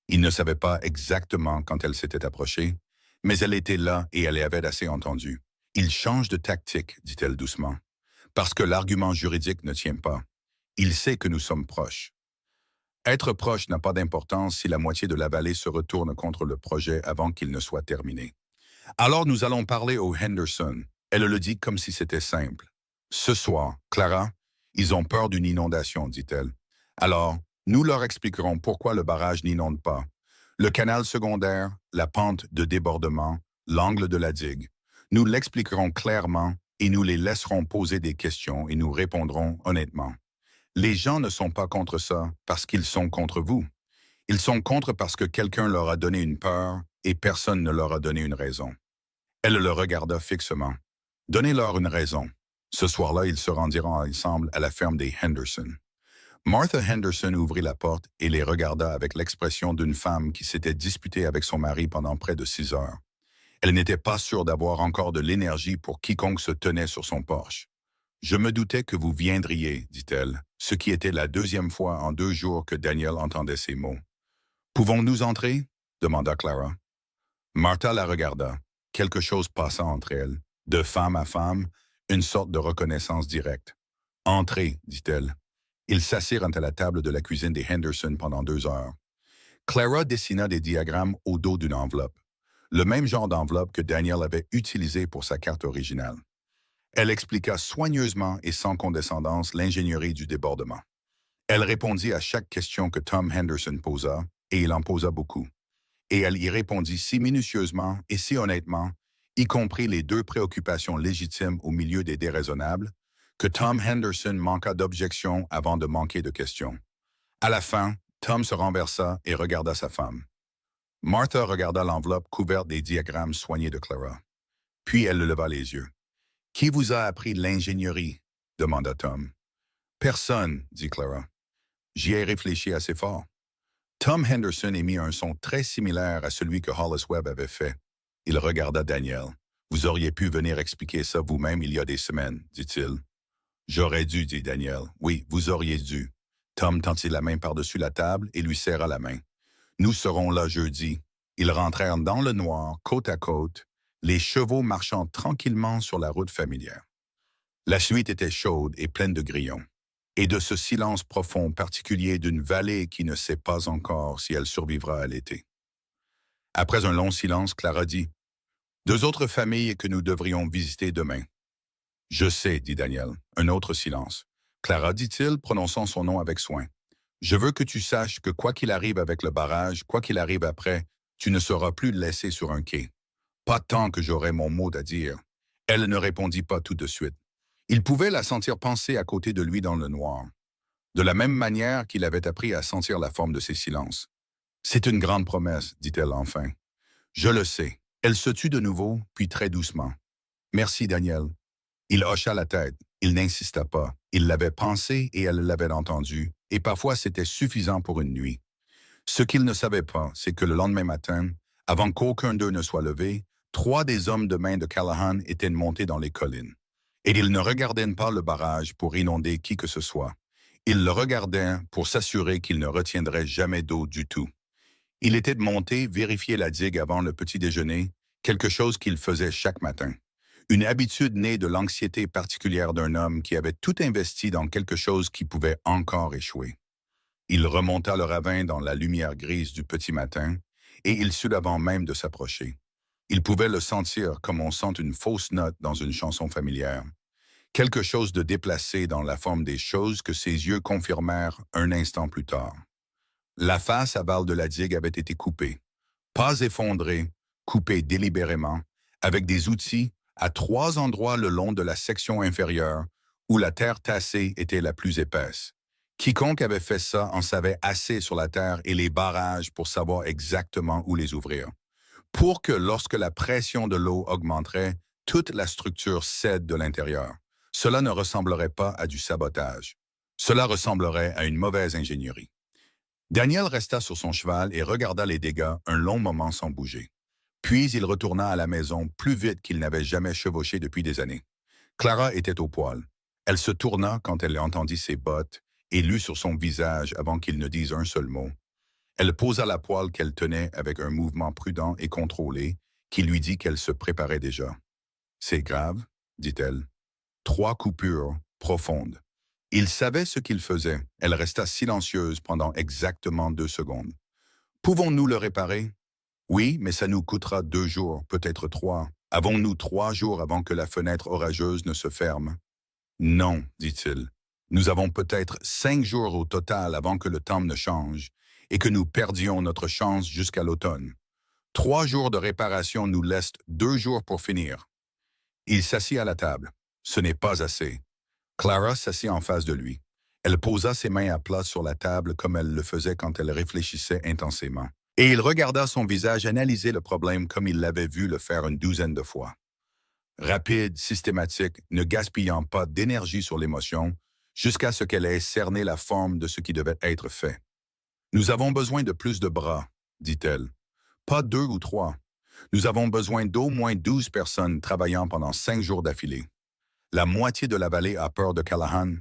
Il ne savait pas exactement quand elle s'était approchée, mais elle était là et elle avait assez entendu. « Il change de tactique, dit-elle doucement, parce que l'argument juridique ne tient pas. Il sait que nous sommes proches. Être proche n'a pas d'importance si la moitié de la vallée se retourne contre le projet avant qu'il ne soit terminé. Alors nous allons parler aux Henderson. Elle le dit comme si c'était simple. Ce soir, Clara, ils ont peur d'une inondation, dit-elle. Alors, nous leur expliquerons pourquoi le barrage n'inonde pas. Le canal secondaire, la pente de débordement, l'angle de la digue. Nous l'expliquerons clairement et nous les laisserons poser des questions et nous répondrons honnêtement. Les gens ne sont pas contre ça parce qu'ils sont contre vous. Ils sont contre parce que quelqu'un leur a donné une peur et personne ne leur a donné une raison. Elle le regarda fixement. Donnez-leur une raison. Ce soir-là, ils se rendirent ensemble à la ferme des Henderson. Martha Henderson ouvrit la porte et les regarda avec l'expression d'une femme qui s'était disputée avec son mari pendant près de 6 heures. Elle n'était pas sûre d'avoir encore de l'énergie pour quiconque se tenait sur son porche. « Je me doutais que vous viendriez, dit-elle, ce qui était la 2e fois en 2 jours que Daniel entendait ces mots. « Pouvons-nous entrer? » demanda Clara. Martha la regarda. Quelque chose passa entre elles. De femme à femme, Une sorte de reconnaissance directe. « Entrez, dit-elle. » Ils s'assirent à la table de la cuisine des Henderson pendant 2 heures. Clara dessina des diagrammes au dos d'une enveloppe, le même genre d'enveloppe que Daniel avait utilisé pour sa carte originale. Elle expliqua soigneusement et sans condescendance l'ingénierie du débordement. Elle répondit à chaque question que Tom Henderson posa, et il en posa beaucoup. Et elle y répondit si minutieusement et si honnêtement, y compris les 2 préoccupations légitimes au milieu des déraisonnables, que Tom Henderson manqua d'objections avant de manquer de questions. À la fin, Tom se renversa et regarda sa femme. Martha regarda l'enveloppe couverte des diagrammes soignés de Clara. Puis elle leva les yeux. « Qui vous a appris l'ingénierie? » demanda Tom. « Personne, dit Clara. J'y ai réfléchi assez fort. » Tom Henderson émit un son très similaire à celui que Hollis Webb avait fait. Il regarda Daniel. « Vous auriez pu venir expliquer ça vous-même il y a des semaines, dit-il. »« J'aurais dû, dit Daniel. Oui, vous auriez dû. » Tom tendit la main par-dessus la table et lui serra la main. « Nous serons là jeudi. » Ils rentrèrent dans le noir, côte à côte, les chevaux marchant tranquillement sur la route familière. La suite était chaude et pleine de grillons, et de ce silence profond particulier d'une vallée qui ne sait pas encore si elle survivra à l'été. Après un long silence, Clara dit « 2 autres familles que nous devrions visiter demain. »« Je sais, dit Daniel. » Un autre silence. « Clara, dit-il, prononçant son nom avec soin. Je veux que tu saches que quoi qu'il arrive avec le barrage, quoi qu'il arrive après, tu ne seras plus laissé sur un quai. Pas tant que j'aurai mon mot à dire. » Elle ne répondit pas tout de suite. Il pouvait la sentir penser à côté de lui dans le noir, de la même manière qu'il avait appris à sentir la forme de ses silences. « C'est une grande promesse, dit-elle enfin. Je le sais. » Elle se tut de nouveau, puis très doucement. « Merci, Daniel. » Il hocha la tête. Il n'insista pas. Il l'avait pensé et elle l'avait entendu, et parfois c'était suffisant pour une nuit. Ce qu'il ne savait pas, c'est que le lendemain matin, avant qu'aucun d'eux ne soit levé, 3 des hommes de main de Callahan étaient montés dans les collines. Et ils ne regardaient pas le barrage pour inonder qui que ce soit. Ils le regardaient pour s'assurer qu'il ne retiendrait jamais d'eau du tout. Il était de monter, vérifier la digue avant le petit déjeuner, quelque chose qu'il faisait chaque matin. Une habitude née de l'anxiété particulière d'un homme qui avait tout investi dans quelque chose qui pouvait encore échouer. Il remonta le ravin dans la lumière grise du petit matin, et il sut avant même de s'approcher. Il pouvait le sentir comme on sent une fausse note dans une chanson familière. Quelque chose de déplacé dans la forme des choses que ses yeux confirmèrent un instant plus tard. La face aval de la digue avait été coupée. Pas effondrée, coupée délibérément, avec des outils à 3 endroits le long de la section inférieure, où la terre tassée était la plus épaisse. Quiconque avait fait ça en savait assez sur la terre et les barrages pour savoir exactement où les ouvrir. Pour que, lorsque la pression de l'eau augmenterait, toute la structure cède de l'intérieur. Cela ne ressemblerait pas à du sabotage. Cela ressemblerait à une mauvaise ingénierie. Daniel resta sur son cheval et regarda les dégâts un long moment sans bouger. Puis il retourna à la maison plus vite qu'il n'avait jamais chevauché depuis des années. Clara était au poêle. Elle se tourna quand elle entendit ses bottes et lut sur son visage avant qu'il ne dise un seul mot. Elle posa la poêle qu'elle tenait avec un mouvement prudent et contrôlé qui lui dit qu'elle se préparait déjà. « C'est grave, dit-elle. » 3 coupures profondes. Il savait ce qu'il faisait. Elle resta silencieuse pendant exactement 2 secondes. « Pouvons-nous le réparer? » « Oui, mais ça nous coûtera 2 jours, peut-être 3. Avons-nous 3 jours avant que la fenêtre orageuse ne se ferme? »« Non, dit-il. Nous avons peut-être 5 jours au total avant que le temps ne change et que nous perdions notre chance jusqu'à l'automne. 3 jours de réparation nous laissent 2 jours pour finir. » Il s'assit à la table. Ce n'est pas assez. Clara s'assit en face de lui. Elle posa ses mains à plat sur la table comme elle le faisait quand elle réfléchissait intensément. Et il regarda son visage analyser le problème comme il l'avait vu le faire une 12aine de fois. Rapide, systématique, ne gaspillant pas d'énergie sur l'émotion, jusqu'à ce qu'elle ait cerné la forme de ce qui devait être fait. « Nous avons besoin de plus de bras, » dit-elle. « Pas 2 ou 3. Nous avons besoin d'au moins 12 personnes travaillant pendant 5 jours d'affilée. La moitié de la vallée a peur de Callahan.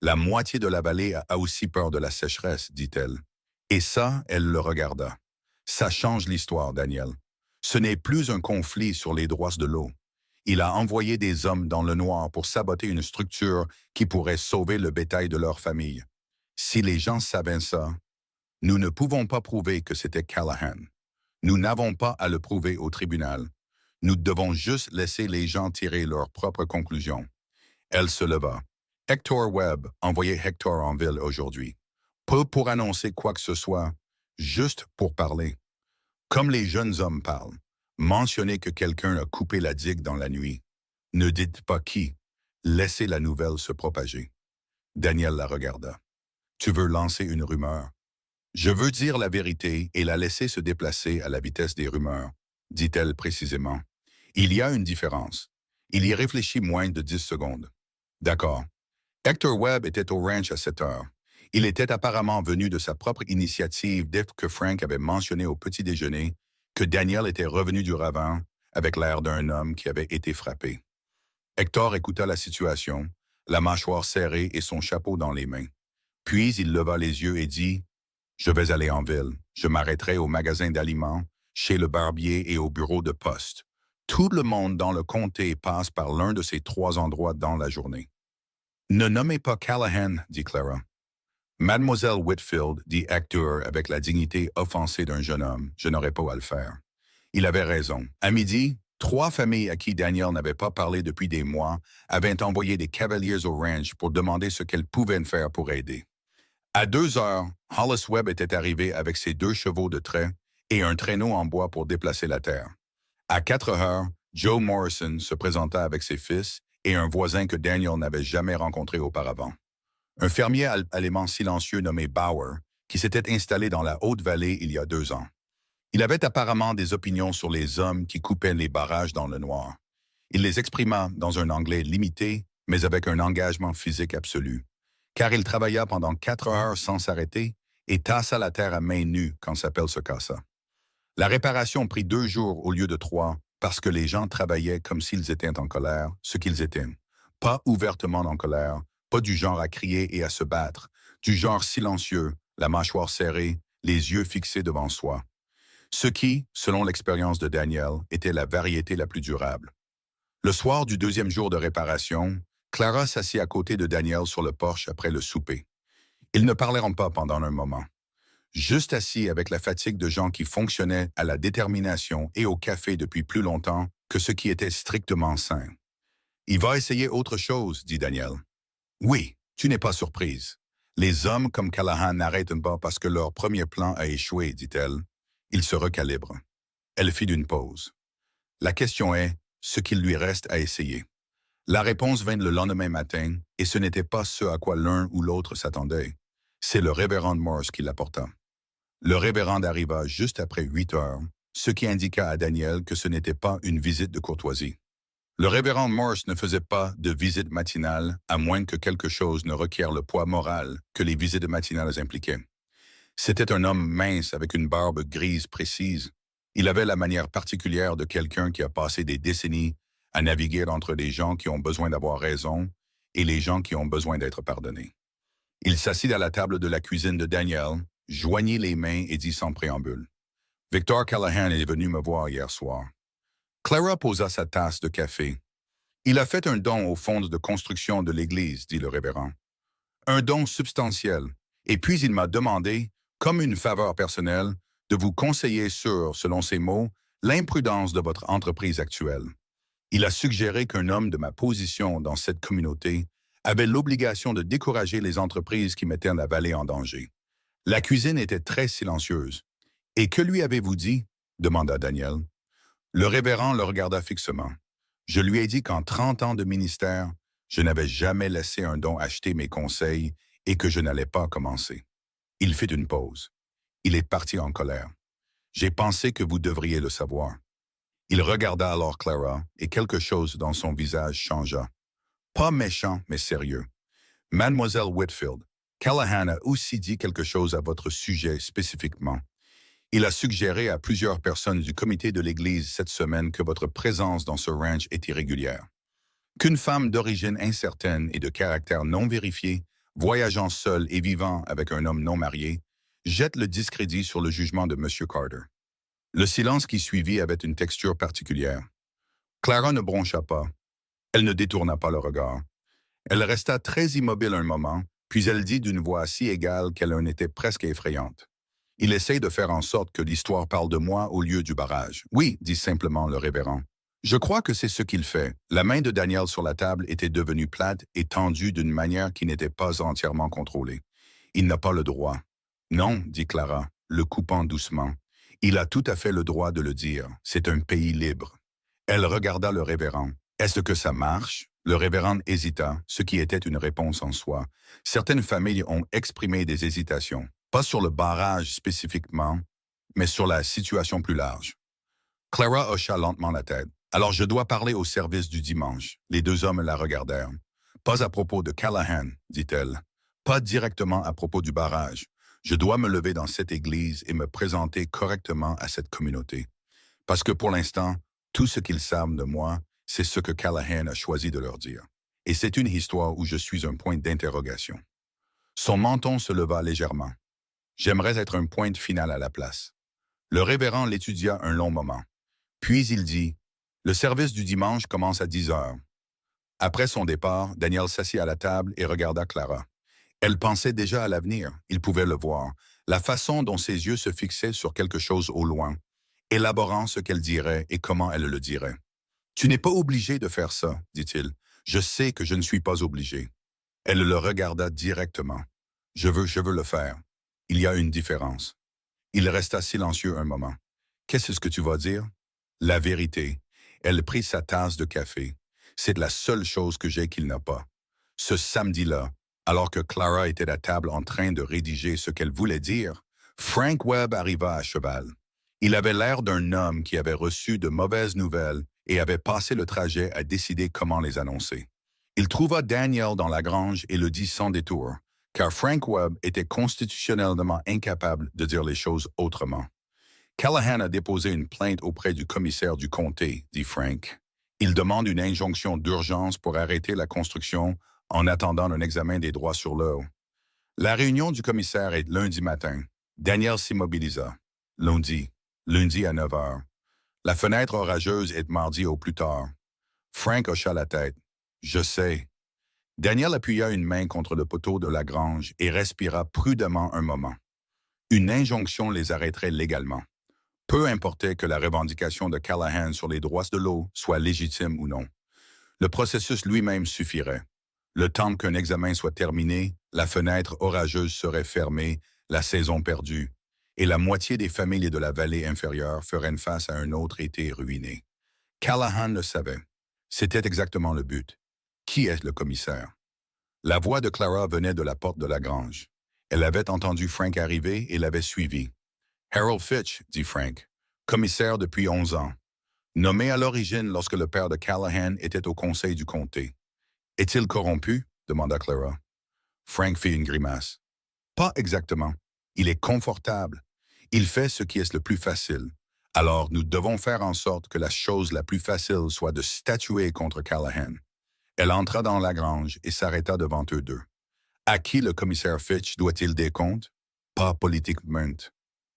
La moitié de la vallée a aussi peur de la sécheresse, dit-elle. Et ça, elle le regarda. Ça change l'histoire, Daniel. Ce n'est plus un conflit sur les droits de l'eau. Il a envoyé des hommes dans le noir pour saboter une structure qui pourrait sauver le bétail de leur famille. Si les gens savaient ça, nous ne pouvons pas prouver que c'était Callahan. Nous n'avons pas à le prouver au tribunal. Nous devons juste laisser les gens tirer leurs propres conclusions. Elle se leva. Hector Webb envoyait Hector en ville aujourd'hui. Pas pour annoncer quoi que ce soit, juste pour parler. Comme les jeunes hommes parlent. Mentionnez que quelqu'un a coupé la digue dans la nuit. Ne dites pas qui. Laissez la nouvelle se propager. Daniel la regarda. Tu veux lancer une rumeur? Je veux dire la vérité et la laisser se déplacer à la vitesse des rumeurs, dit-elle précisément. Il y a une différence. Il y réfléchit moins de 10 secondes. D'accord. Hector Webb était au ranch à 7 heures. Il était apparemment venu de sa propre initiative dès que Frank avait mentionné au petit déjeuner que Daniel était revenu du ravin avec l'air d'un homme qui avait été frappé. Hector écouta la situation, la mâchoire serrée et son chapeau dans les mains. Puis il leva les yeux et dit « Je vais aller en ville. Je m'arrêterai au magasin d'aliments, chez le barbier et au bureau de poste. Tout le monde dans le comté passe par l'un de ces 3 endroits dans la journée. » « Ne nommez pas Callahan, dit Clara. Mademoiselle Whitfield, dit Hector avec la dignité offensée d'un jeune homme, je n'aurais pas à le faire. Il avait raison. À midi, 3 familles à qui Daniel n'avait pas parlé depuis des mois avaient envoyé des cavaliers au ranch pour demander ce qu'elles pouvaient faire pour aider. À 2 heures, Hollis Webb était arrivé avec ses 2 chevaux de trait et un traîneau en bois pour déplacer la terre. À 4 heures, Joe Morrison se présenta avec ses fils et un voisin que Daniel n'avait jamais rencontré auparavant. Un fermier allemand silencieux nommé Bauer, qui s'était installé dans la Haute-Vallée il y a 2 ans. Il avait apparemment des opinions sur les hommes qui coupaient les barrages dans le noir. Il les exprima dans un anglais limité, mais avec un engagement physique absolu, car il travailla pendant 4 heures sans s'arrêter et tassa la terre à main nue quand sa pelle se cassa. La réparation prit 2 jours au lieu de 3, parce que les gens travaillaient comme s'ils étaient en colère, ce qu'ils étaient. Pas ouvertement en colère, pas du genre à crier et à se battre, du genre silencieux, la mâchoire serrée, les yeux fixés devant soi. Ce qui, selon l'expérience de Daniel, était la variété la plus durable. Le soir du 2e jour de réparation, Clara s'assit à côté de Daniel sur le porche après le souper. Ils ne parleront pas pendant un moment. Juste assis avec la fatigue de gens qui fonctionnaient à la détermination et au café depuis plus longtemps que ce qui était strictement sain. « Il va essayer autre chose, dit Daniel. « Oui, tu n'es pas surprise. Les hommes comme Callahan n'arrêtent pas parce que leur premier plan a échoué, dit-elle. Ils se recalibrent. » Elle fit une pause. « La question est, ce qu'il lui reste à essayer. » La réponse vint le lendemain matin, et ce n'était pas ce à quoi l'un ou l'autre s'attendait. C'est le révérend Morse qui l'apporta. Le révérend arriva juste après 8 heures, ce qui indiqua à Daniel que ce n'était pas une visite de courtoisie. Le révérend Morse ne faisait pas de visite matinale, à moins que quelque chose ne requiert le poids moral que les visites matinales impliquaient. C'était un homme mince avec une barbe grise précise. Il avait la manière particulière de quelqu'un qui a passé des décennies à naviguer entre les gens qui ont besoin d'avoir raison et les gens qui ont besoin d'être pardonnés. Il s'assit à la table de la cuisine de Daniel, joignit les mains et dit sans préambule. « Victor Callahan est venu me voir hier soir. » Clara posa sa tasse de café. « Il a fait un don au fonds de construction de l'Église, dit le révérend. Un don substantiel. Et puis il m'a demandé, comme une faveur personnelle, de vous conseiller sur, selon ses mots, l'imprudence de votre entreprise actuelle. Il a suggéré qu'un homme de ma position dans cette communauté avait l'obligation de décourager les entreprises qui mettaient la vallée en danger. La cuisine était très silencieuse. « Et que lui avez-vous dit? » demanda Daniel. Le révérend le regarda fixement. « Je lui ai dit qu'en 30 ans de ministère, je n'avais jamais laissé un don acheter mes conseils et que je n'allais pas commencer. » Il fit une pause. Il est parti en colère. « J'ai pensé que vous devriez le savoir. » Il regarda alors Clara et quelque chose dans son visage changea. Pas méchant, mais sérieux. « Mademoiselle Whitfield, Callahan a aussi dit quelque chose à votre sujet spécifiquement. Il a suggéré à plusieurs personnes du comité de l'Église cette semaine que votre présence dans ce ranch est irrégulière. Qu'une femme d'origine incertaine et de caractère non vérifié, voyageant seule et vivant avec un homme non marié, jette le discrédit sur le jugement de M. Carter. » Le silence qui suivit avait une texture particulière. Clara ne broncha pas. Elle ne détourna pas le regard. Elle resta très immobile un moment, puis elle dit d'une voix si égale qu'elle en était presque effrayante. Il essaye de faire en sorte que l'histoire parle de moi au lieu du barrage. Oui, dit simplement le révérend. Je crois que c'est ce qu'il fait. La main de Daniel sur la table était devenue plate et tendue d'une manière qui n'était pas entièrement contrôlée. Il n'a pas le droit. Non, dit Clara, le coupant doucement. Il a tout à fait le droit de le dire. C'est un pays libre. Elle regarda le révérend. Est-ce que ça marche? Le révérend hésita, ce qui était une réponse en soi. Certaines familles ont exprimé des hésitations, pas sur le barrage spécifiquement, mais sur la situation plus large. Clara hocha lentement la tête. Alors je dois parler au service du dimanche. Les deux hommes la regardèrent. Pas à propos de Callahan, dit-elle. Pas directement à propos du barrage. Je dois me lever dans cette église et me présenter correctement à cette communauté. Parce que pour l'instant, tout ce qu'ils savent de moi, c'est ce que Callahan a choisi de leur dire. Et c'est une histoire où je suis un point d'interrogation. Son menton se leva légèrement. J'aimerais être un point final à la place. Le révérend l'étudia un long moment. Puis il dit, « Le service du dimanche commence à 10 heures. » Après son départ, Daniel s'assit à la table et regarda Clara. Elle pensait déjà à l'avenir, il pouvait le voir, la façon dont ses yeux se fixaient sur quelque chose au loin, élaborant ce qu'elle dirait et comment elle le dirait. « Tu n'es pas obligé de faire ça, dit-il. Je sais que je ne suis pas obligé. » Elle le regarda directement. « Je veux le faire. Il y a une différence. » Il resta silencieux un moment. « Qu'est-ce que tu vas dire? » « La vérité. » Elle prit sa tasse de café. « C'est la seule chose que j'ai qu'il n'a pas. » Ce samedi-là, alors que Clara était à table en train de rédiger ce qu'elle voulait dire, Frank Webb arriva à cheval. Il avait l'air d'un homme qui avait reçu de mauvaises nouvelles et avait passé le trajet à décider comment les annoncer. Il trouva Daniel dans la grange et le dit sans détour, car Frank Webb était constitutionnellement incapable de dire les choses autrement. Callahan a déposé une plainte auprès du commissaire du comté, dit Frank. Il demande une injonction d'urgence pour arrêter la construction en attendant un examen des droits sur l'eau. La réunion du commissaire est lundi matin. Daniel s'immobilisa. Lundi à 9 heures. La fenêtre orageuse est mardi au plus tard. Frank hocha la tête. Je sais. Daniel appuya une main contre le poteau de la grange et respira prudemment un moment. Une injonction les arrêterait légalement. Peu importait que la revendication de Callahan sur les droits de l'eau soit légitime ou non. Le processus lui-même suffirait. Le temps qu'un examen soit terminé, la fenêtre orageuse serait fermée, la saison perdue, et la moitié des familles de la vallée inférieure feraient face à un autre été ruiné. Callahan le savait. C'était exactement le but. Qui est le commissaire? La voix de Clara venait de la porte de la grange. Elle avait entendu Frank arriver et l'avait suivi. Harold Fitch, dit Frank, commissaire depuis 11 ans. Nommé à l'origine lorsque le père de Callahan était au conseil du comté. Est-il corrompu? Demanda Clara. Frank fit une grimace. Pas exactement. Il est confortable. Il fait ce qui est le plus facile. Alors nous devons faire en sorte que la chose la plus facile soit de statuer contre Callahan. Elle entra dans la grange et s'arrêta devant eux deux. À qui le commissaire Fitch doit-il des comptes? Pas politiquement.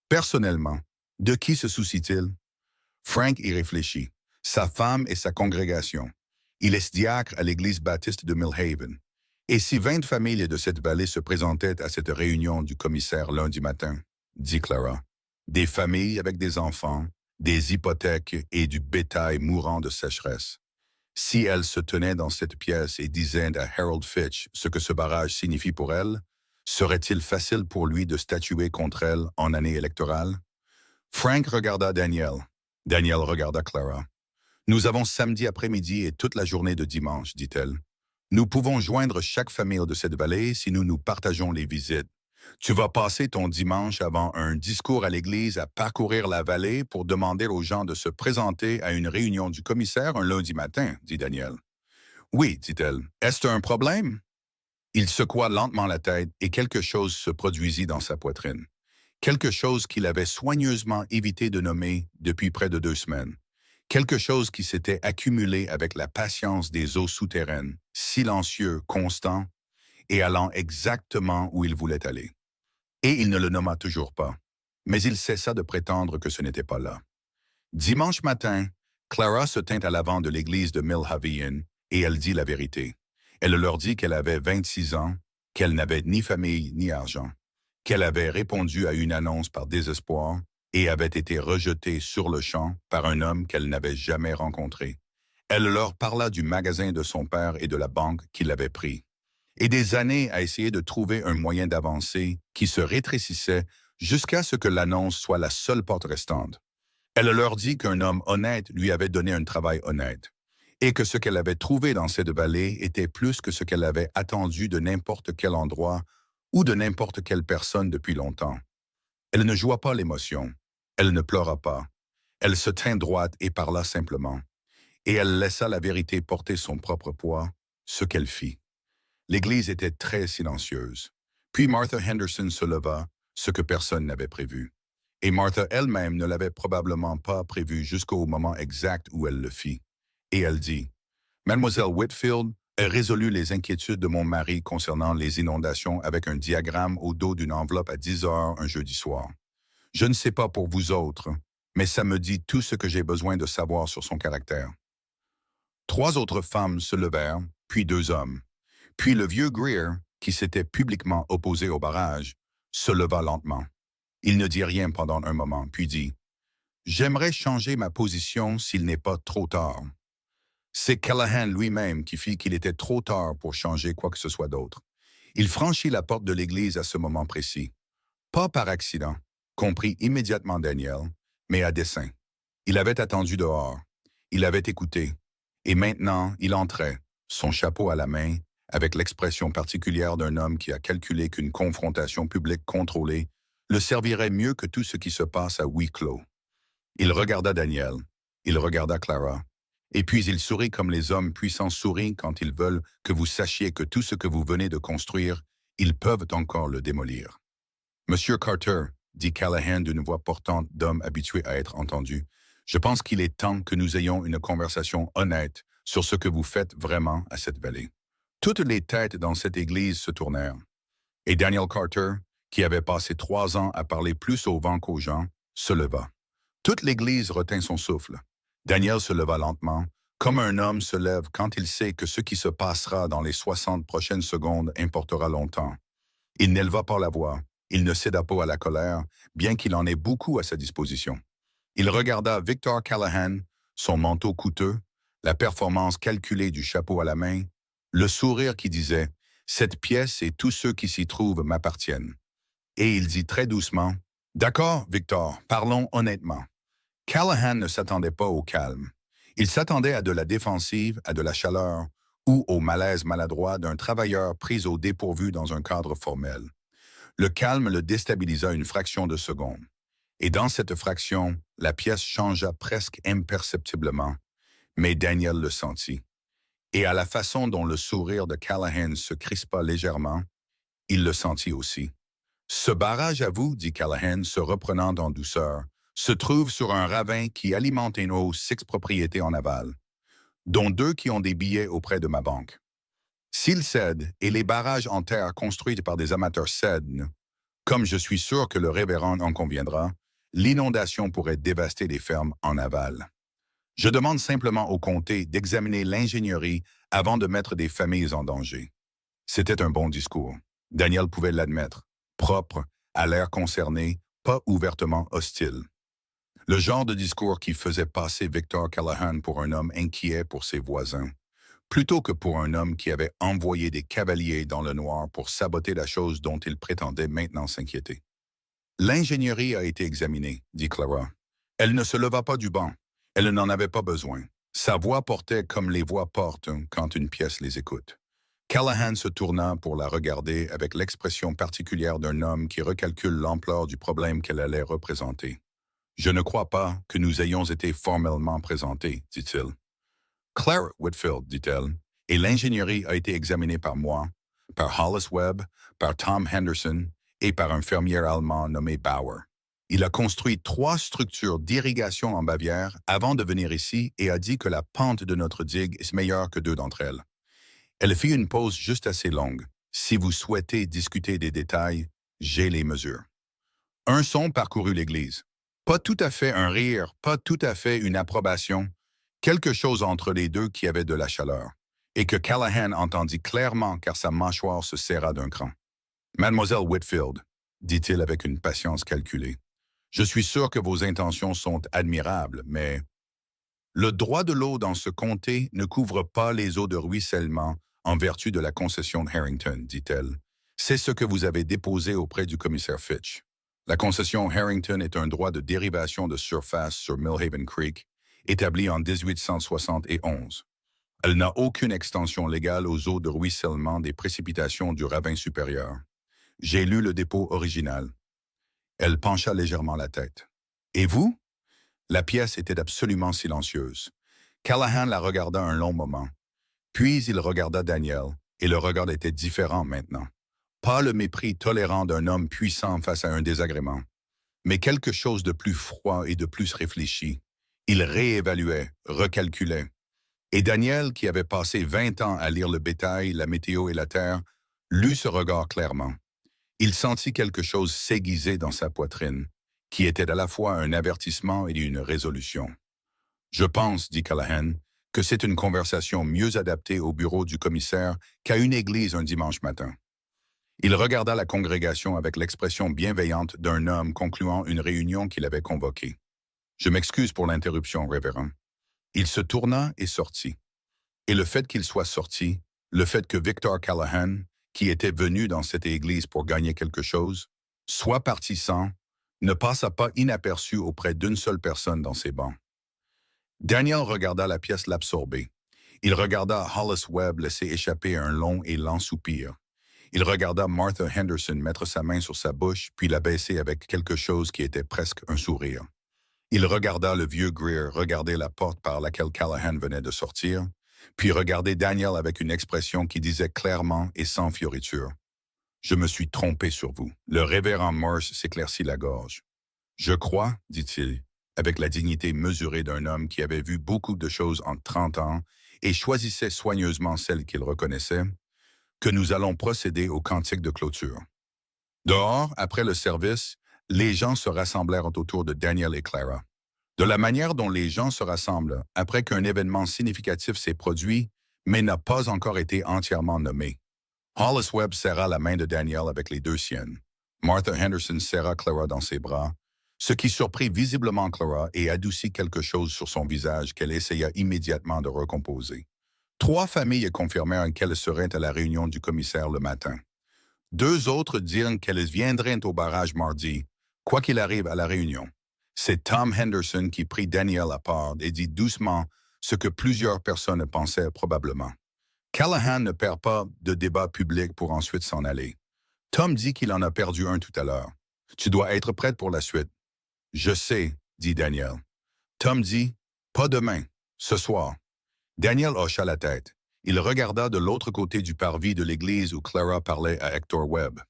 Personnellement, de qui se soucie-t-il? Frank y réfléchit. Sa femme et sa congrégation. Il est diacre à l'église baptiste de Millhaven. Et si 20 familles de cette vallée se présentaient à cette réunion du commissaire lundi matin, dit Clara, des familles avec des enfants, des hypothèques et du bétail mourant de sécheresse. Si elles se tenaient dans cette pièce et disaient à Harold Fitch ce que ce barrage signifie pour elles, serait-il facile pour lui de statuer contre elles en année électorale? Frank regarda Daniel. Daniel regarda Clara. Nous avons samedi après-midi et toute la journée de dimanche, dit-elle. Nous pouvons joindre chaque famille de cette vallée si nous nous partageons les visites. Tu vas passer ton dimanche avant un discours à l'église à parcourir la vallée pour demander aux gens de se présenter à une réunion du commissaire un lundi matin, dit Daniel. Oui, dit-elle. Est-ce un problème? Il secoua lentement la tête et quelque chose se produisit dans sa poitrine. Quelque chose qu'il avait soigneusement évité de nommer depuis près de 2 semaines. Quelque chose qui s'était accumulé avec la patience des eaux souterraines, silencieux, constant, et allant exactement où il voulait aller. Et il ne le nomma toujours pas. Mais il cessa de prétendre que ce n'était pas là. Dimanche matin, Clara se tint à l'avant de l'église de Millhavian et elle dit la vérité. Elle leur dit qu'elle avait 26 ans, qu'elle n'avait ni famille ni argent, qu'elle avait répondu à une annonce par désespoir et avait été rejetée sur le champ par un homme qu'elle n'avait jamais rencontré. Elle leur parla du magasin de son père et de la banque qu'il avait pris, et des années à essayer de trouver un moyen d'avancer qui se rétrécissait jusqu'à ce que l'annonce soit la seule porte restante. Elle leur dit qu'un homme honnête lui avait donné un travail honnête, et que ce qu'elle avait trouvé dans cette vallée était plus que ce qu'elle avait attendu de n'importe quel endroit ou de n'importe quelle personne depuis longtemps. Elle ne joua pas l'émotion, elle ne pleura pas, elle se tint droite et parla simplement, et elle laissa la vérité porter son propre poids, ce qu'elle fit. L'église était très silencieuse. Puis Martha Henderson se leva, ce que personne n'avait prévu. Et Martha elle-même ne l'avait probablement pas prévu jusqu'au moment exact où elle le fit. Et elle dit, Mademoiselle Whitfield a résolu les inquiétudes de mon mari concernant les inondations avec un diagramme au dos d'une enveloppe à 10 heures un jeudi soir. Je ne sais pas pour vous autres, mais ça me dit tout ce que j'ai besoin de savoir sur son caractère. 3 autres femmes se levèrent, puis 2 hommes. Puis le vieux Greer, qui s'était publiquement opposé au barrage, se leva lentement. Il ne dit rien pendant un moment, puis dit « J'aimerais changer ma position s'il n'est pas trop tard. » C'est Callahan lui-même qui fit qu'il était trop tard pour changer quoi que ce soit d'autre. Il franchit la porte de l'église à ce moment précis. Pas par accident, comprit immédiatement Daniel, mais à dessein. Il avait attendu dehors. Il avait écouté. Et maintenant, il entrait, son chapeau à la main, avec l'expression particulière d'un homme qui a calculé qu'une confrontation publique contrôlée le servirait mieux que tout ce qui se passe à huis clos. Il regarda Daniel, il regarda Clara, et puis il sourit comme les hommes puissants sourient quand ils veulent que vous sachiez que tout ce que vous venez de construire, ils peuvent encore le démolir. Monsieur Carter, dit Callahan d'une voix portante d'homme habitué à être entendu, je pense qu'il est temps que nous ayons une conversation honnête sur ce que vous faites vraiment à cette vallée. Toutes les têtes dans cette église se tournèrent. Et Daniel Carter, qui avait passé 3 ans à parler plus au vent qu'aux gens, se leva. Toute l'église retint son souffle. Daniel se leva lentement, comme un homme se lève quand il sait que ce qui se passera dans les 60 prochaines secondes importera longtemps. Il n'éleva pas la voix, il ne céda pas à la colère, bien qu'il en ait beaucoup à sa disposition. Il regarda Victor Callahan, son manteau coûteux, la performance calculée du chapeau à la main, le sourire qui disait « Cette pièce et tous ceux qui s'y trouvent m'appartiennent ». Et il dit très doucement « D'accord, Victor, parlons honnêtement ». Callahan ne s'attendait pas au calme. Il s'attendait à de la défensive, à de la chaleur, ou au malaise maladroit d'un travailleur pris au dépourvu dans un cadre formel. Le calme le déstabilisa une fraction de seconde. Et dans cette fraction, la pièce changea presque imperceptiblement, mais Daniel le sentit. Et à la façon dont le sourire de Callahan se crispa légèrement, il le sentit aussi. « Ce barrage à vous, dit Callahan, se reprenant en douceur, se trouve sur un ravin qui alimente nos 6 propriétés en aval, dont 2 qui ont des billets auprès de ma banque. S'il cède, et les barrages en terre construits par des amateurs cèdent, comme je suis sûr que le révérend en conviendra, l'inondation pourrait dévaster les fermes en aval. Je demande simplement au comté d'examiner l'ingénierie avant de mettre des familles en danger. » C'était un bon discours. Daniel pouvait l'admettre. Propre, à l'air concerné, pas ouvertement hostile. Le genre de discours qui faisait passer Victor Callahan pour un homme inquiet pour ses voisins, plutôt que pour un homme qui avait envoyé des cavaliers dans le noir pour saboter la chose dont il prétendait maintenant s'inquiéter. « L'ingénierie a été examinée, dit Clara. Elle ne se leva pas du banc. Elle n'en avait pas besoin. Sa voix portait comme les voix portent quand une pièce les écoute. Callahan se tourna pour la regarder avec l'expression particulière d'un homme qui recalcule l'ampleur du problème qu'elle allait représenter. « Je ne crois pas que nous ayons été formellement présentés, dit-il. « Clara Whitfield, dit-elle, et l'ingénierie a été examinée par moi, par Hollis Webb, par Tom Henderson et par un fermier allemand nommé Bauer. Il a construit 3 structures d'irrigation en Bavière avant de venir ici et a dit que la pente de notre digue est meilleure que 2 d'entre elles. Elle fit une pause juste assez longue. Si vous souhaitez discuter des détails, j'ai les mesures. Un son parcourut l'église. Pas tout à fait un rire, pas tout à fait une approbation, Quelque chose entre les deux qui avait de la chaleur, et que Callahan entendit clairement car sa mâchoire se serra d'un cran. Mademoiselle Whitfield, dit-il avec une patience calculée, je suis sûr que vos intentions sont admirables, mais le droit de l'eau dans ce comté ne couvre pas les eaux de ruissellement en vertu de la concession de Harrington, dit-elle. C'est ce que vous avez déposé auprès du commissaire Fitch. La concession Harrington est un droit de dérivation de surface sur Millhaven Creek, établi en 1871. Elle n'a aucune extension légale aux eaux de ruissellement des précipitations du ravin supérieur. J'ai lu le dépôt original. Elle pencha légèrement la tête. Et vous? La pièce était absolument silencieuse. Callahan la regarda un long moment. Puis il regarda Daniel, et le regard était différent maintenant. Pas le mépris tolérant d'un homme puissant face à un désagrément, mais quelque chose de plus froid et de plus réfléchi. Il réévaluait, recalculait. Et Daniel, qui avait passé 20 ans à lire le bétail, la météo et la terre, lut ce regard clairement. Il sentit quelque chose s'aiguiser dans sa poitrine, qui était à la fois un avertissement et une résolution. « Je pense, dit Callahan, que c'est une conversation mieux adaptée au bureau du commissaire qu'à une église un dimanche matin. » Il regarda la congrégation avec l'expression bienveillante d'un homme concluant une réunion qu'il avait convoquée. « Je m'excuse pour l'interruption, révérend. » Il se tourna et sortit. Et le fait qu'il soit sorti, le fait que Victor Callahan, qui était venu dans cette église pour gagner quelque chose, soit parti sans, ne passa pas inaperçu auprès d'une seule personne dans ses bancs. Daniel regarda la pièce l'absorber. Il regarda Hollis Webb laisser échapper un long et lent soupir. Il regarda Martha Henderson mettre sa main sur sa bouche, puis la baisser avec quelque chose qui était presque un sourire. Il regarda le vieux Greer regarder la porte par laquelle Callahan venait de sortir, puis regarder Daniel avec une expression qui disait clairement et sans fioriture. « Je me suis trompé sur vous. » Le révérend Morse s'éclaircit la gorge. « Je crois, dit-il, avec la dignité mesurée d'un homme qui avait vu beaucoup de choses en 30 ans et choisissait soigneusement celles qu'il reconnaissait, que nous allons procéder au cantique de clôture. » Dehors, après le service, les gens se rassemblèrent autour de Daniel et Clara. De la manière dont les gens se rassemblent après qu'un événement significatif s'est produit, mais n'a pas encore été entièrement nommé. Hollis Webb serra la main de Daniel avec les deux siennes. Martha Henderson serra Clara dans ses bras, ce qui surprit visiblement Clara et adoucit quelque chose sur son visage qu'elle essaya immédiatement de recomposer. 3 familles confirmèrent qu'elles seraient à la réunion du commissaire le matin. 2 autres dirent qu'elles viendraient au barrage mardi, quoi qu'il arrive à la réunion. C'est Tom Henderson qui prit Daniel à part et dit doucement ce que plusieurs personnes pensaient probablement. Callahan ne perd pas de débat public pour ensuite s'en aller. Tom dit qu'il en a perdu un tout à l'heure. Tu dois être prête pour la suite. Je sais, dit Daniel. Tom dit, pas demain, ce soir. Daniel hocha la tête. Il regarda de l'autre côté du parvis de l'église où Clara parlait à Hector Webb.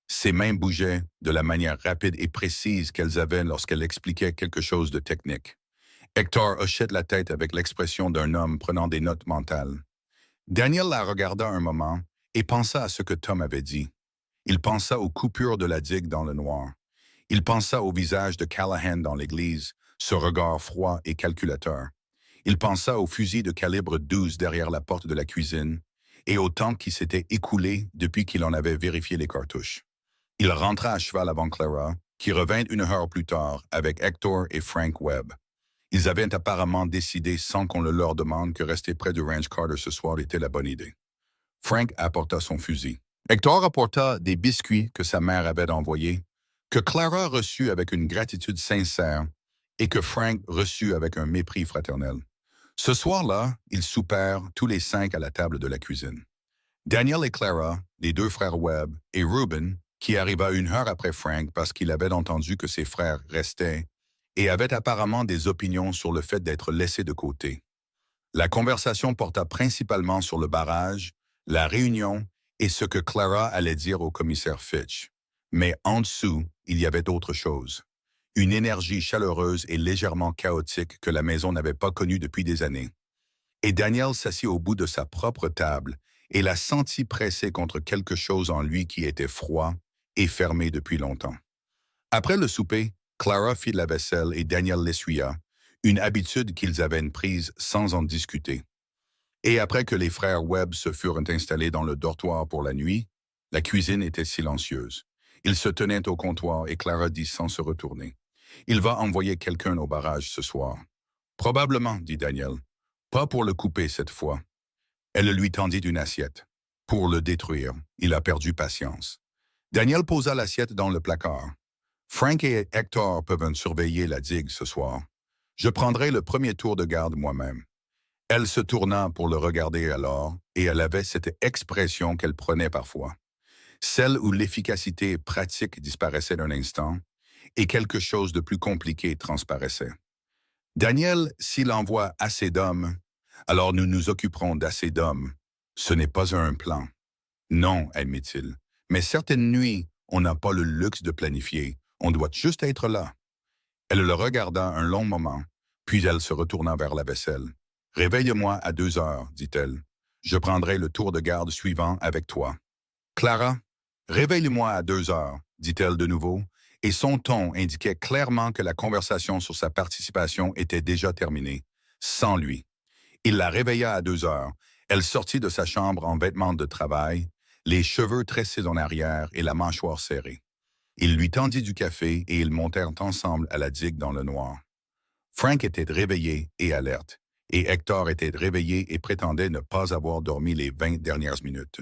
Ses mains bougeaient de la manière rapide et précise qu'elles avaient lorsqu'elle expliquait quelque chose de technique. Hector hochait la tête avec l'expression d'un homme prenant des notes mentales. Daniel la regarda un moment et pensa à ce que Tom avait dit. Il pensa aux coupures de la digue dans le noir. Il pensa au visage de Callahan dans l'église, ce regard froid et calculateur. Il pensa au fusil de calibre 12 derrière la porte de la cuisine et au temps qui s'était écoulé depuis qu'il en avait vérifié les cartouches. Il rentra à cheval avant Clara, qui revint 1 heure plus tard avec Hector et Frank Webb. Ils avaient apparemment décidé sans qu'on le leur demande que rester près du Ranch Carter ce soir était la bonne idée. Frank apporta son fusil. Hector apporta des biscuits que sa mère avait envoyés, que Clara reçut avec une gratitude sincère et que Frank reçut avec un mépris fraternel. Ce soir-là, ils soupèrent tous les 5 à la table de la cuisine. Daniel et Clara, les 2 frères Webb, et Reuben, qui arriva 1 heure après Frank parce qu'il avait entendu que ses frères restaient et avait apparemment des opinions sur le fait d'être laissé de côté. La conversation porta principalement sur le barrage, la réunion et ce que Clara allait dire au commissaire Fitch. Mais en dessous, il y avait autre chose. Une énergie chaleureuse et légèrement chaotique que la maison n'avait pas connue depuis des années. Et Daniel s'assit au bout de sa propre table et la sentit presser contre quelque chose en lui qui était froid et fermé depuis longtemps. Après le souper, Clara fit la vaisselle et Daniel l'essuya, une habitude qu'ils avaient prise sans en discuter. Et après que les frères Webb se furent installés dans le dortoir pour la nuit, la cuisine était silencieuse. Ils se tenaient au comptoir et Clara dit sans se retourner. Il va envoyer quelqu'un au barrage ce soir. Probablement, dit Daniel. Pas pour le couper cette fois. Elle lui tendit une assiette. Pour le détruire, il a perdu patience. Daniel posa l'assiette dans le placard. Frank et Hector peuvent surveiller la digue ce soir. Je prendrai le premier tour de garde moi-même. Elle se tourna pour le regarder alors, et elle avait cette expression qu'elle prenait parfois. Celle où l'efficacité pratique disparaissait d'un instant, et quelque chose de plus compliqué transparaissait. Daniel, s'il envoie assez d'hommes, alors nous nous occuperons d'assez d'hommes. Ce n'est pas un plan. Non, admit-il. Mais certaines nuits, on n'a pas le luxe de planifier. On doit juste être là. Elle le regarda un long moment, puis elle se retourna vers la vaisselle. Réveille-moi à 2 heures, dit-elle. Je prendrai le tour de garde suivant avec toi. Clara, réveille-moi à 2 heures, dit-elle de nouveau, et son ton indiquait clairement que la conversation sur sa participation était déjà terminée, sans lui. Il la réveilla à 2 heures. Elle sortit de sa chambre en vêtements de travail, les cheveux tressés en arrière et la mâchoire serrée. Il lui tendit du café et ils montèrent ensemble à la digue dans le noir. Frank était réveillé et alerte, et Hector était réveillé et prétendait ne pas avoir dormi les 20 dernières minutes.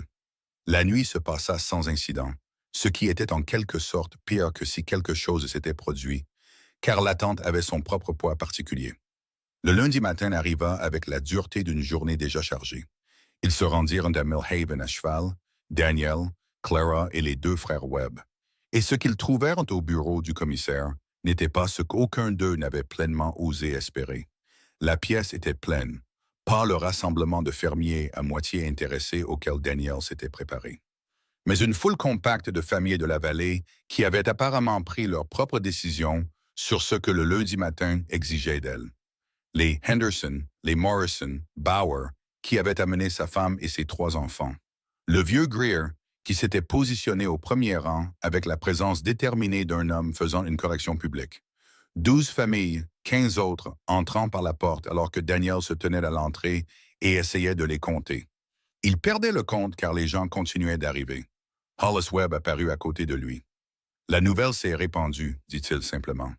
La nuit se passa sans incident, ce qui était en quelque sorte pire que si quelque chose s'était produit, car l'attente avait son propre poids particulier. Le lundi matin arriva avec la dureté d'une journée déjà chargée. Ils se rendirent à Millhaven à cheval, Daniel, Clara et les 2 frères Webb. Et ce qu'ils trouvèrent au bureau du commissaire n'était pas ce qu'aucun d'eux n'avait pleinement osé espérer. La pièce était pleine, pas le rassemblement de fermiers à moitié intéressés auquel Daniel s'était préparé, mais une foule compacte de familles de la vallée qui avaient apparemment pris leurs propres décisions sur ce que le lundi matin exigeait d'elles. Les Henderson, les Morrison, Bauer, qui avaient amené sa femme et ses 3 enfants. Le vieux Greer, qui s'était positionné au premier rang avec la présence déterminée d'un homme faisant une correction publique. 12 familles, 15 autres, entrant par la porte alors que Daniel se tenait à l'entrée et essayait de les compter. Il perdait le compte car les gens continuaient d'arriver. Hollis Webb apparut à côté de lui. « La nouvelle s'est répandue, dit-il simplement.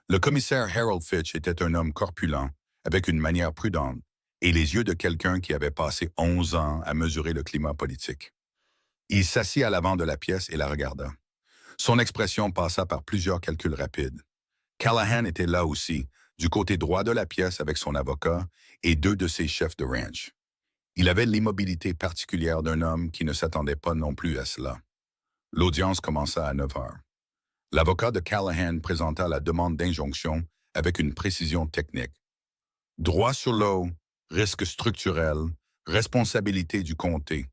Le commissaire Harold Fitch était un homme corpulent, avec une manière prudente, et les yeux de quelqu'un qui avait passé 11 ans à mesurer le climat politique. Il s'assit à l'avant de la pièce et la regarda. Son expression passa par plusieurs calculs rapides. Callahan était là aussi, du côté droit de la pièce avec son avocat et 2 de ses chefs de ranch. Il avait l'immobilité particulière d'un homme qui ne s'attendait pas non plus à cela. L'audience commença à 9 heures. L'avocat de Callahan présenta la demande d'injonction avec une précision technique. Droit sur l'eau, risque structurel, responsabilité du comté.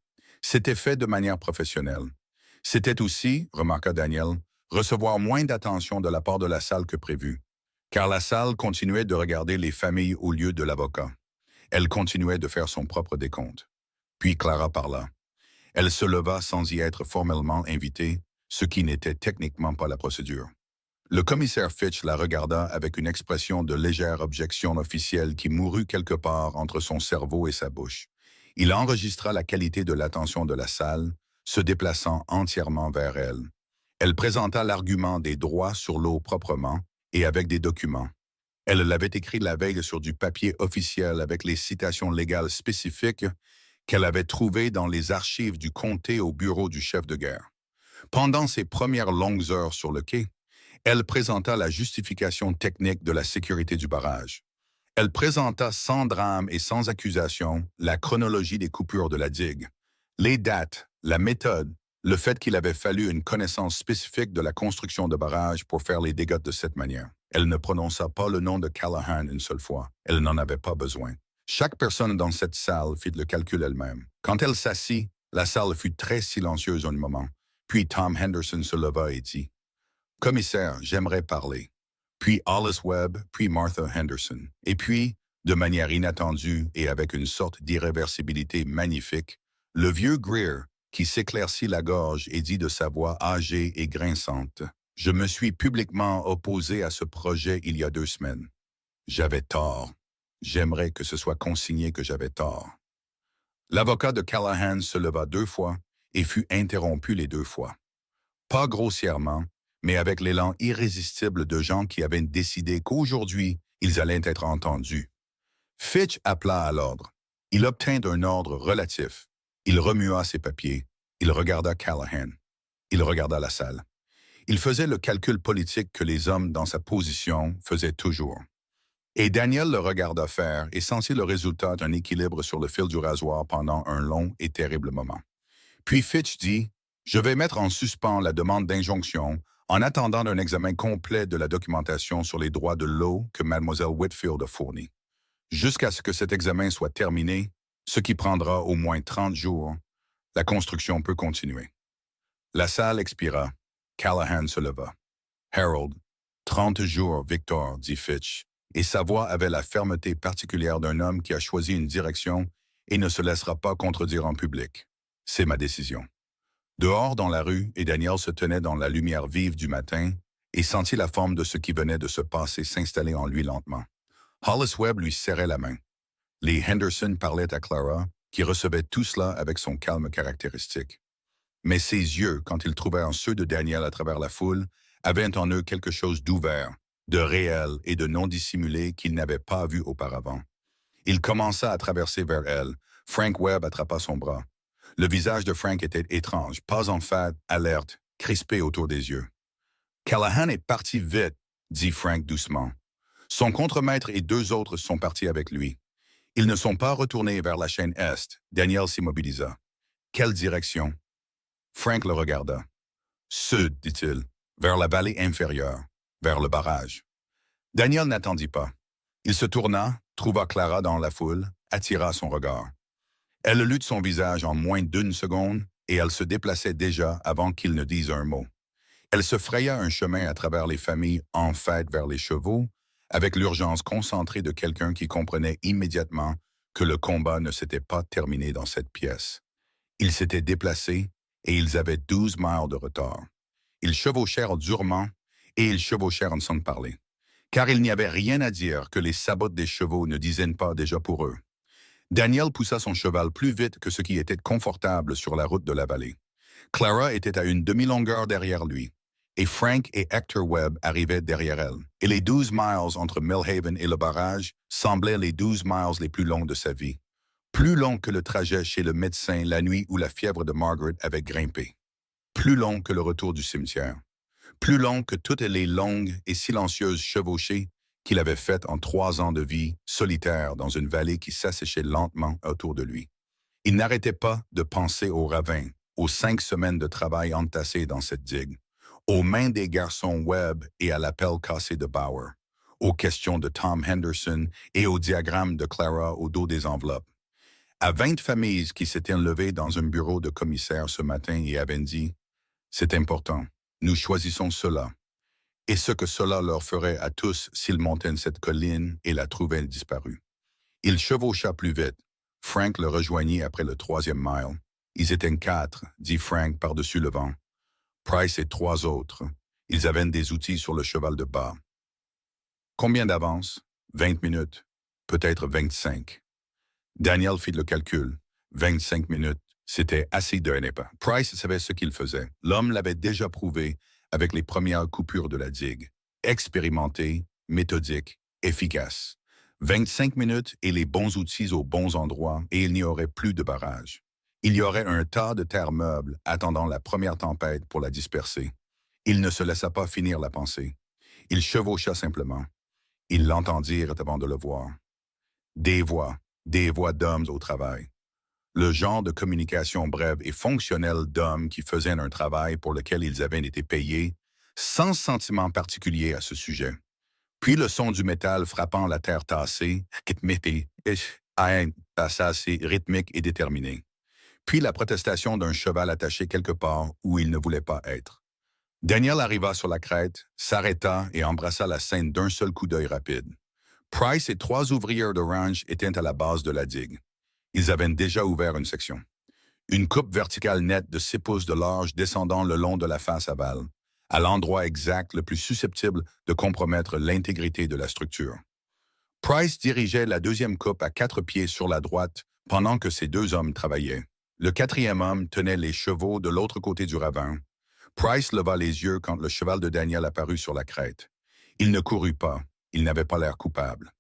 C'était fait de manière professionnelle. C'était aussi, remarqua Daniel, recevoir moins d'attention de la part de la salle que prévu, car la salle continuait de regarder les familles au lieu de l'avocat. Elle continuait de faire son propre décompte. Puis Clara parla. Elle se leva sans y être formellement invitée, ce qui n'était techniquement pas la procédure. Le commissaire Fitch la regarda avec une expression de légère objection officielle qui mourut quelque part entre son cerveau et sa bouche. Il enregistra la qualité de l'attention de la salle, se déplaçant entièrement vers elle. Elle présenta l'argument des droits sur l'eau proprement et avec des documents. Elle l'avait écrit la veille sur du papier officiel avec les citations légales spécifiques qu'elle avait trouvées dans les archives du comté au bureau du chef de guerre. Pendant ses premières longues heures sur le quai, elle présenta la justification technique de la sécurité du barrage. Elle présenta sans drame et sans accusation la chronologie des coupures de la digue, les dates, la méthode, le fait qu'il avait fallu une connaissance spécifique de la construction de barrages pour faire les dégâts de cette manière. Elle ne prononça pas le nom de Callahan une seule fois. Elle n'en avait pas besoin. Chaque personne dans cette salle fit le calcul elle-même. Quand elle s'assit, la salle fut très silencieuse un moment. Puis Tom Henderson se leva et dit « Commissaire, j'aimerais parler. » Puis Hollis Webb, puis Martha Henderson. Et puis, de manière inattendue et avec une sorte d'irréversibilité magnifique, le vieux Greer, qui s'éclaircit la gorge et dit de sa voix âgée et grinçante « Je me suis publiquement opposé à ce projet il y a 2 semaines. J'avais tort. J'aimerais que ce soit consigné que j'avais tort. L'avocat de Callahan se leva 2 fois et fut interrompu les 2 fois. Pas grossièrement, mais avec l'élan irrésistible de gens qui avaient décidé qu'aujourd'hui, ils allaient être entendus. Fitch appela à l'ordre. Il obtint un ordre relatif. Il remua ses papiers. Il regarda Callahan. Il regarda la salle. Il faisait le calcul politique que les hommes dans sa position faisaient toujours. Et Daniel le regarda faire et sentit le résultat d'un équilibre sur le fil du rasoir pendant un long et terrible moment. Puis Fitch dit « Je vais mettre en suspens la demande d'injonction en attendant un examen complet de la documentation sur les droits de l'eau que Mlle Whitfield a fourni. Jusqu'à ce que cet examen soit terminé, ce qui prendra au moins 30 jours, la construction peut continuer. » La salle expira. Callahan se leva. « Harold, 30 jours, Victor, dit Fitch, et sa voix avait la fermeté particulière d'un homme qui a choisi une direction et ne se laissera pas contredire en public. C'est ma décision. » Dehors dans la rue, et Daniel se tenait dans la lumière vive du matin et sentit la forme de ce qui venait de se passer s'installer en lui lentement. Hollis Webb lui serrait la main. Les Henderson parlaient à Clara, qui recevait tout cela avec son calme caractéristique. Mais ses yeux, quand ils trouvèrent ceux de Daniel à travers la foule, avaient en eux quelque chose d'ouvert, de réel et de non dissimulé qu'il n'avait pas vu auparavant. Il commença à traverser vers elle. Frank Webb attrapa son bras. Le visage de Frank était étrange, pas en fade, alerte, crispé autour des yeux. « Callahan est parti vite, » dit Frank doucement. Son contremaître et 2 autres sont partis avec lui. Ils ne sont pas retournés vers la chaîne Est. Daniel s'immobilisa. « Quelle direction? » Frank le regarda. « Sud, dit-il, vers la vallée inférieure, vers le barrage. » Daniel n'attendit pas. Il se tourna, trouva Clara dans la foule, attira son regard. Elle lut de son visage en moins d'1 seconde et elle se déplaçait déjà avant qu'il ne dise un mot. Elle se fraya un chemin à travers les familles en fête vers les chevaux, avec l'urgence concentrée de quelqu'un qui comprenait immédiatement que le combat ne s'était pas terminé dans cette pièce. Ils s'étaient déplacés et ils avaient 12 miles de retard. Ils chevauchèrent durement et ils chevauchèrent sans parler, car il n'y avait rien à dire que les sabots des chevaux ne disaient pas déjà pour eux. Daniel poussa son cheval plus vite que ce qui était confortable sur la route de la vallée. Clara était à une demi-longueur derrière lui, et Frank et Hector Webb arrivaient derrière elle. Et les 12 miles entre Millhaven et le barrage semblaient les 12 miles les plus longs de sa vie. Plus longs que le trajet chez le médecin la nuit où la fièvre de Margaret avait grimpé. Plus long que le retour du cimetière. Plus long que toutes les longues et silencieuses chevauchées qu'il avait faites en 3 ans de vie solitaire dans une vallée qui s'asséchait lentement autour de lui. Il n'arrêtait pas de penser au ravin, aux 5 semaines de travail entassées dans cette digue, aux mains des garçons Webb et à l'appel cassé de Bauer, aux questions de Tom Henderson et au diagramme de Clara au dos des enveloppes. À 20 familles qui s'étaient levées dans un bureau de commissaire ce matin et avaient dit « C'est important, nous choisissons cela », et ce que cela leur ferait à tous s'ils montaient cette colline et la trouvaient disparue. Il chevaucha plus vite. Frank le rejoignit après le 3e mile. Ils étaient 4, dit Frank par-dessus le vent. Price et 3 autres. Ils avaient des outils sur le cheval de bas. Combien d'avance? 20 minutes. Peut-être 25. Daniel fit le calcul. 25 minutes. C'était assez d'un épas. Price savait ce qu'il faisait. L'homme l'avait déjà prouvé avec les premières coupures de la digue. Expérimenté, méthodique, efficace. 25 minutes et les bons outils aux bons endroits et il n'y aurait plus de barrage. Il y aurait un tas de terre meuble attendant la première tempête pour la disperser. Il ne se laissa pas finir la pensée. Il chevaucha simplement. Ils l'entendirent avant de le voir. Des voix d'hommes au travail. Le genre de communication brève et fonctionnelle d'hommes qui faisaient un travail pour lequel ils avaient été payés, sans sentiment particulier à ce sujet. Puis le son du métal frappant la terre tassée, rythmique et déterminé. Puis la protestation d'un cheval attaché quelque part où il ne voulait pas être. Daniel arriva sur la crête, s'arrêta et embrassa la scène d'un seul coup d'œil rapide. Price et 3 ouvriers de ranch étaient à la base de la digue. Ils avaient déjà ouvert une section. Une coupe verticale nette de 6 pouces de large descendant le long de la face aval, à l'endroit exact le plus susceptible de compromettre l'intégrité de la structure. Price dirigeait la deuxième coupe à 4 pieds sur la droite pendant que ses 2 hommes travaillaient. Le quatrième homme tenait les chevaux de l'autre côté du ravin. Price leva les yeux quand le cheval de Daniel apparut sur la crête. Il ne courut pas. Il n'avait pas l'air coupable.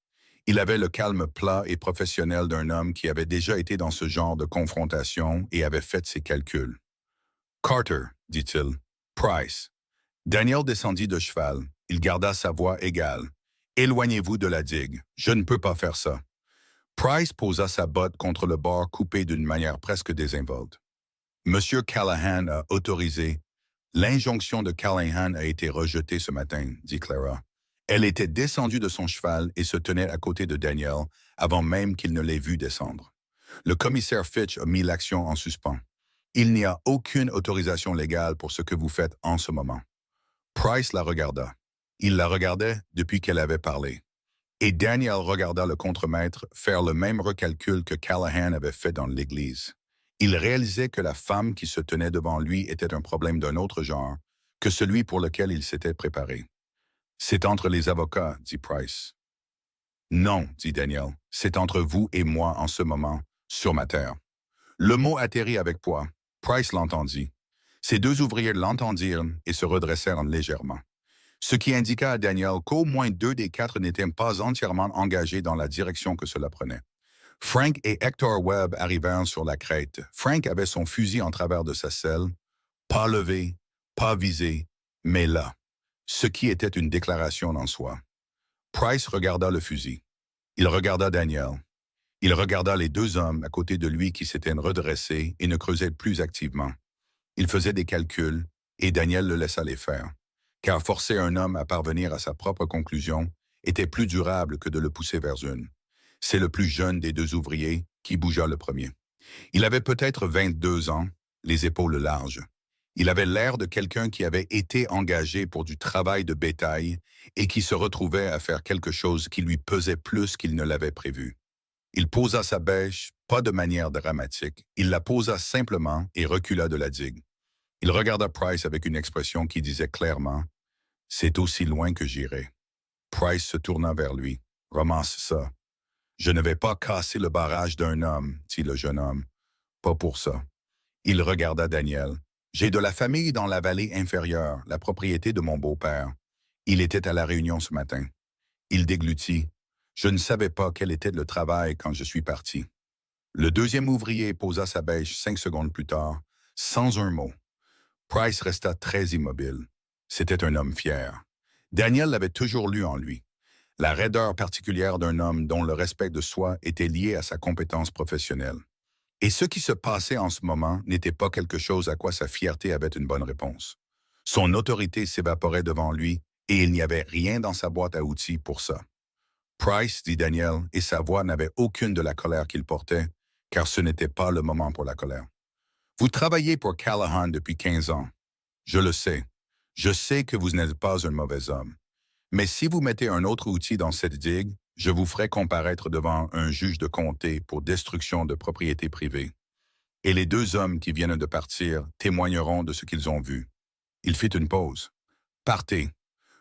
Il avait le calme plat et professionnel d'un homme qui avait déjà été dans ce genre de confrontation et avait fait ses calculs. « Carter, dit-il. Price. » Daniel descendit de cheval. Il garda sa voix égale. « Éloignez-vous de la digue. Je ne peux pas faire ça. » Price posa sa botte contre le bord coupé d'une manière presque désinvolte. « Monsieur Callahan a autorisé. » « L'injonction de Callahan a été rejetée ce matin, dit Clara. Elle était descendue de son cheval et se tenait à côté de Daniel avant même qu'il ne l'ait vu descendre. Le commissaire Fitch a mis l'action en suspens. Il n'y a aucune autorisation légale pour ce que vous faites en ce moment. Price la regarda. Il la regardait depuis qu'elle avait parlé. Et Daniel regarda le contremaître faire le même recalcul que Callahan avait fait dans l'église. Il réalisait que la femme qui se tenait devant lui était un problème d'un autre genre que celui pour lequel il s'était préparé. « C'est entre les avocats, dit Price. »« Non, dit Daniel, c'est entre vous et moi en ce moment, sur ma terre. » Le mot atterrit avec poids. Price l'entendit. Ces 2 ouvriers l'entendirent et se redressèrent légèrement. Ce qui indiqua à Daniel qu'au moins 2 des 4 n'étaient pas entièrement engagés dans la direction que cela prenait. Frank et Hector Webb arrivèrent sur la crête. Frank avait son fusil en travers de sa selle, pas levé, pas visé, mais là, ce qui était une déclaration en soi. Price regarda le fusil. Il regarda Daniel. Il regarda les 2 hommes à côté de lui qui s'étaient redressés et ne creusaient plus activement. Il faisait des calculs, et Daniel le laissa les faire, car forcer un homme à parvenir à sa propre conclusion était plus durable que de le pousser vers une. C'est le plus jeune des 2 ouvriers qui bougea le premier. Il avait peut-être 22 ans, les épaules larges. Il avait l'air de quelqu'un qui avait été engagé pour du travail de bétail et qui se retrouvait à faire quelque chose qui lui pesait plus qu'il ne l'avait prévu. Il posa sa bêche, pas de manière dramatique. Il la posa simplement et recula de la digue. Il regarda Price avec une expression qui disait clairement « C'est aussi loin que j'irai. » Price se tourna vers lui. « Ramasse ça. » « Je ne vais pas casser le barrage d'un homme, dit le jeune homme. Pas pour ça. » Il regarda Daniel. « J'ai de la famille dans la vallée inférieure, la propriété de mon beau-père. Il était à la réunion ce matin. » Il déglutit. « Je ne savais pas quel était le travail quand je suis parti. » Le deuxième ouvrier posa sa bêche 5 secondes plus tard, sans un mot. Price resta très immobile. C'était un homme fier. Daniel l'avait toujours lu en lui. La raideur particulière d'un homme dont le respect de soi était lié à sa compétence professionnelle. Et ce qui se passait en ce moment n'était pas quelque chose à quoi sa fierté avait une bonne réponse. Son autorité s'évaporait devant lui et il n'y avait rien dans sa boîte à outils pour ça. « Price, dit Daniel, et sa voix n'avait aucune de la colère qu'il portait, car ce n'était pas le moment pour la colère. Vous travaillez pour Callahan depuis 15 ans. Je le sais. Je sais que vous n'êtes pas un mauvais homme. Mais si vous mettez un autre outil dans cette digue, je vous ferai comparaître devant un juge de comté pour destruction de propriété privée. Et les 2 hommes qui viennent de partir témoigneront de ce qu'ils ont vu. » Il fit une pause. « Partez.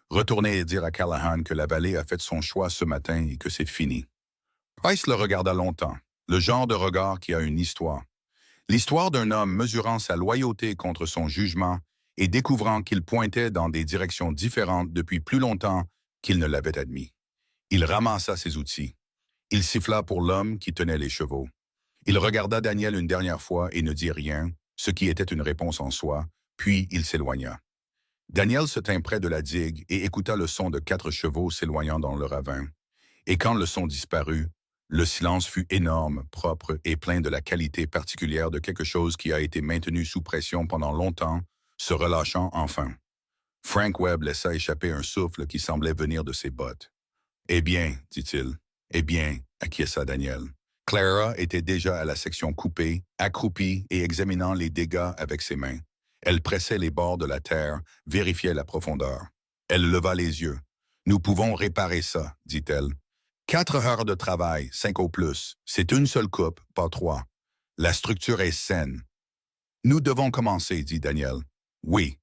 Retournez et dire à Callahan que la vallée a fait son choix ce matin et que c'est fini. » Price le regarda longtemps, le genre de regard qui a une histoire. L'histoire d'un homme mesurant sa loyauté contre son jugement et découvrant qu'il pointait dans des directions différentes depuis plus longtemps qu'il ne l'avait admis. Il ramassa ses outils. Il siffla pour l'homme qui tenait les chevaux. Il regarda Daniel une dernière fois et ne dit rien, ce qui était une réponse en soi, puis il s'éloigna. Daniel se tint près de la digue et écouta le son de 4 chevaux s'éloignant dans le ravin. Et quand le son disparut, le silence fut énorme, propre et plein de la qualité particulière de quelque chose qui a été maintenu sous pression pendant longtemps, se relâchant enfin. Frank Webb laissa échapper un souffle qui semblait venir de ses bottes. « Eh bien, dit-il. « Eh bien, acquiesça Daniel. » Clara était déjà à la section coupée, accroupie et examinant les dégâts avec ses mains. Elle pressait les bords de la terre, vérifiait la profondeur. Elle leva les yeux. « Nous pouvons réparer ça, dit-elle. 4 heures de travail, 5 au plus. C'est une seule coupe, pas 3. La structure est saine. »« Nous devons commencer, dit Daniel. »« Oui. »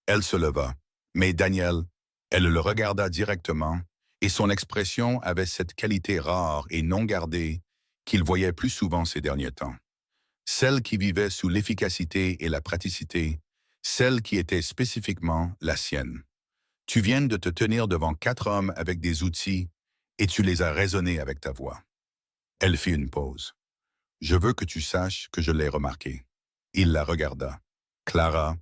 Elle se leva. Mais Daniel, elle le regarda directement, Et son expression avait cette qualité rare et non gardée qu'il voyait plus souvent ces derniers temps. Celle qui vivait sous l'efficacité et la praticité, celle qui était spécifiquement la sienne. Tu viens de te tenir devant 4 hommes avec des outils et tu les as raisonnés avec ta voix. Elle fit une pause. Je veux que tu saches que je l'ai remarqué. Il la regarda. Clara,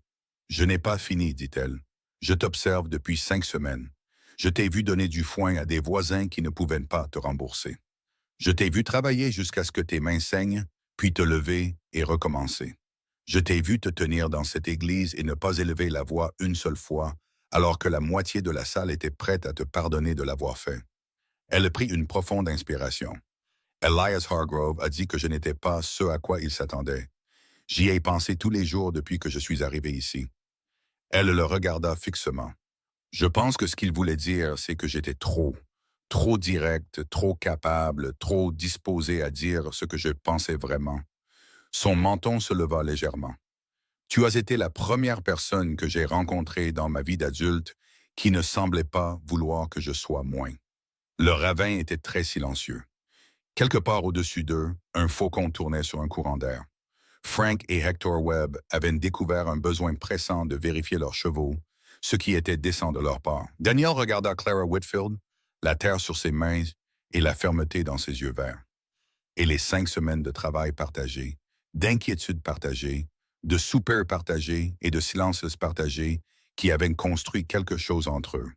je n'ai pas fini, dit-elle. Je t'observe depuis 5 semaines. Je t'ai vu donner du foin à des voisins qui ne pouvaient pas te rembourser. Je t'ai vu travailler jusqu'à ce que tes mains saignent, puis te lever et recommencer. Je t'ai vu te tenir dans cette église et ne pas élever la voix une seule fois, alors que la moitié de la salle était prête à te pardonner de l'avoir fait. Elle prit une profonde inspiration. Elias Hargrove a dit que je n'étais pas ce à quoi il s'attendait. J'y ai pensé tous les jours depuis que je suis arrivé ici. Elle le regarda fixement. Je pense que ce qu'il voulait dire, c'est que j'étais trop direct, trop capable, trop disposé à dire ce que je pensais vraiment. Son menton se leva légèrement. Tu as été la première personne que j'ai rencontrée dans ma vie d'adulte qui ne semblait pas vouloir que je sois moins. Le ravin était très silencieux. Quelque part au-dessus d'eux, un faucon tournait sur un courant d'air. Frank et Hector Webb avaient découvert un besoin pressant de vérifier leurs chevaux, ce qui était décent de leur part. Daniel regarda Clara Whitfield, la terre sur ses mains et la fermeté dans ses yeux verts. Et les 5 semaines de travail partagé, d'inquiétude partagée, de soupers partagés et de silences partagés qui avaient construit quelque chose entre eux.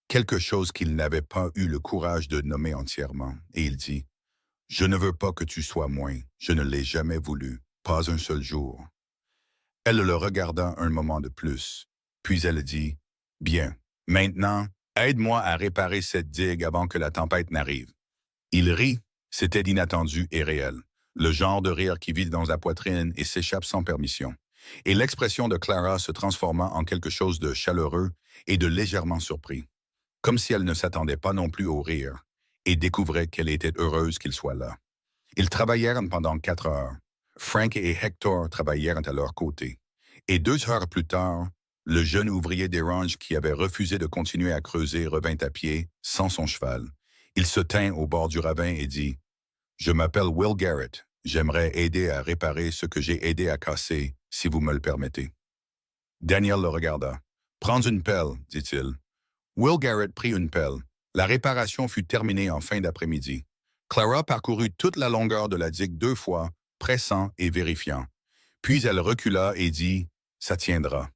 Quelque chose qu'ils n'avaient pas eu le courage de nommer entièrement. Et il dit, « Je ne veux pas que tu sois moins. Je ne l'ai jamais voulu. Pas un seul jour. » Elle le regarda un moment de plus. Puis elle dit, « Bien, maintenant, aide-moi à réparer cette digue avant que la tempête n'arrive. » Il rit. C'était inattendu et réel. Le genre de rire qui vit dans la poitrine et s'échappe sans permission. Et l'expression de Clara se transforma en quelque chose de chaleureux et de légèrement surpris. Comme si elle ne s'attendait pas non plus au rire, et découvrait qu'elle était heureuse qu'il soit là. Ils travaillèrent pendant 4 heures. Frank et Hector travaillèrent à leur côté. Et 2 heures plus tard, le jeune ouvrier des ranges qui avait refusé de continuer à creuser revint à pied, sans son cheval. Il se tint au bord du ravin et dit, « Je m'appelle Will Garrett. J'aimerais aider à réparer ce que j'ai aidé à casser, si vous me le permettez. » Daniel le regarda. « Prends une pelle, dit-il. » Will Garrett prit une pelle. La réparation fut terminée en fin d'après-midi. Clara parcourut toute la longueur de la digue 2 fois, pressant et vérifiant. Puis elle recula et dit « Ça tiendra »,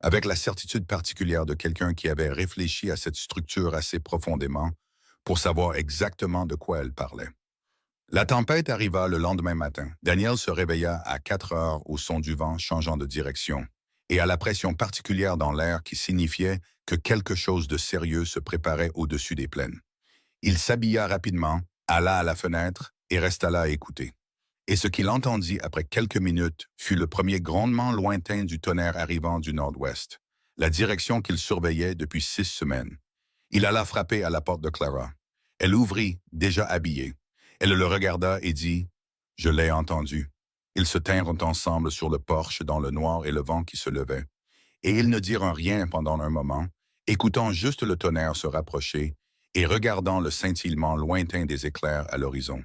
avec la certitude particulière de quelqu'un qui avait réfléchi à cette structure assez profondément pour savoir exactement de quoi elle parlait. La tempête arriva le lendemain matin. Daniel se réveilla à 4 heures au son du vent changeant de direction et à la pression particulière dans l'air qui signifiait que quelque chose de sérieux se préparait au-dessus des plaines. Il s'habilla rapidement, alla à la fenêtre et resta là à écouter. Et ce qu'il entendit après quelques minutes fut le premier grondement lointain du tonnerre arrivant du nord-ouest, la direction qu'il surveillait depuis 6 semaines. Il alla frapper à la porte de Clara. Elle ouvrit, déjà habillée. Elle le regarda et dit « Je l'ai entendu. » Ils se tinrent ensemble sur le porche dans le noir et le vent qui se levait. Et ils ne dirent rien pendant un moment, écoutant juste le tonnerre se rapprocher et regardant le scintillement lointain des éclairs à l'horizon.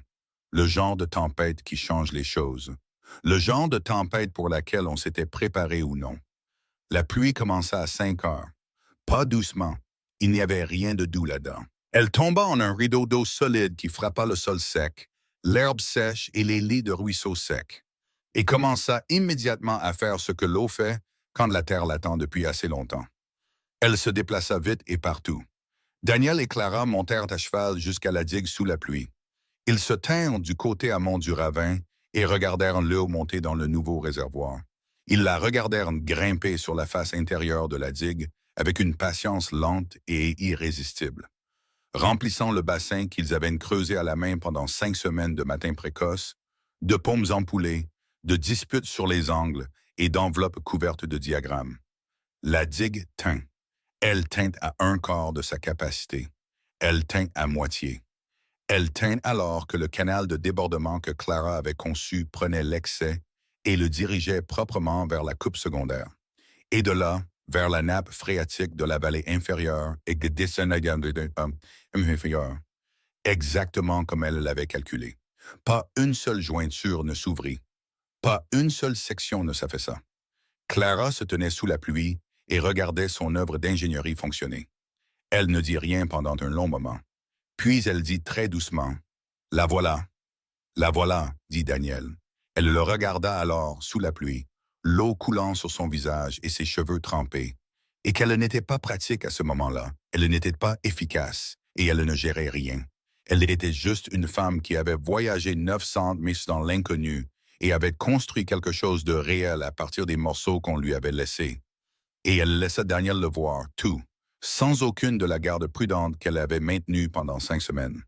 Le genre de tempête qui change les choses. Le genre de tempête pour laquelle on s'était préparé ou non. La pluie commença à 5 heures. Pas doucement. Il n'y avait rien de doux là-dedans. Elle tomba en un rideau d'eau solide qui frappa le sol sec, l'herbe sèche et les lits de ruisseaux secs, et commença immédiatement à faire ce que l'eau fait quand la terre l'attend depuis assez longtemps. Elle se déplaça vite et partout. Daniel et Clara montèrent à cheval jusqu'à la digue sous la pluie. Ils se tinrent du côté amont du ravin et regardèrent l'eau monter dans le nouveau réservoir. Ils la regardèrent grimper sur la face intérieure de la digue avec une patience lente et irrésistible. Remplissant le bassin qu'ils avaient creusé à la main pendant 5 semaines de matin précoce, de paumes empoulées, de disputes sur les angles et d'enveloppes couvertes de diagrammes. La digue tint. Elle tint à 1/4 de sa capacité. Elle tint à moitié. Elle tint alors que le canal de débordement que Clara avait conçu prenait l'excès et le dirigeait proprement vers la coupe secondaire. Et de là, vers la nappe phréatique de la vallée inférieure et que descendait inférieure, exactement comme elle l'avait calculé. Pas une seule jointure ne s'ouvrit. Pas une seule section ne s'affaissa. Clara se tenait sous la pluie et regardait son œuvre d'ingénierie fonctionner. Elle ne dit rien pendant un long moment. Puis elle dit très doucement, « La voilà. La voilà, dit Daniel. Elle le regarda alors sous la pluie, l'eau coulant sur son visage et ses cheveux trempés, et qu'elle n'était pas pratique à ce moment-là, elle n'était pas efficace, et elle ne gérait rien. Elle était juste une femme qui avait voyagé 900 miles dans l'inconnu et avait construit quelque chose de réel à partir des morceaux qu'on lui avait laissés. Et elle laissa Daniel le voir, tout, sans aucune de la garde prudente qu'elle avait maintenue pendant 5 semaines.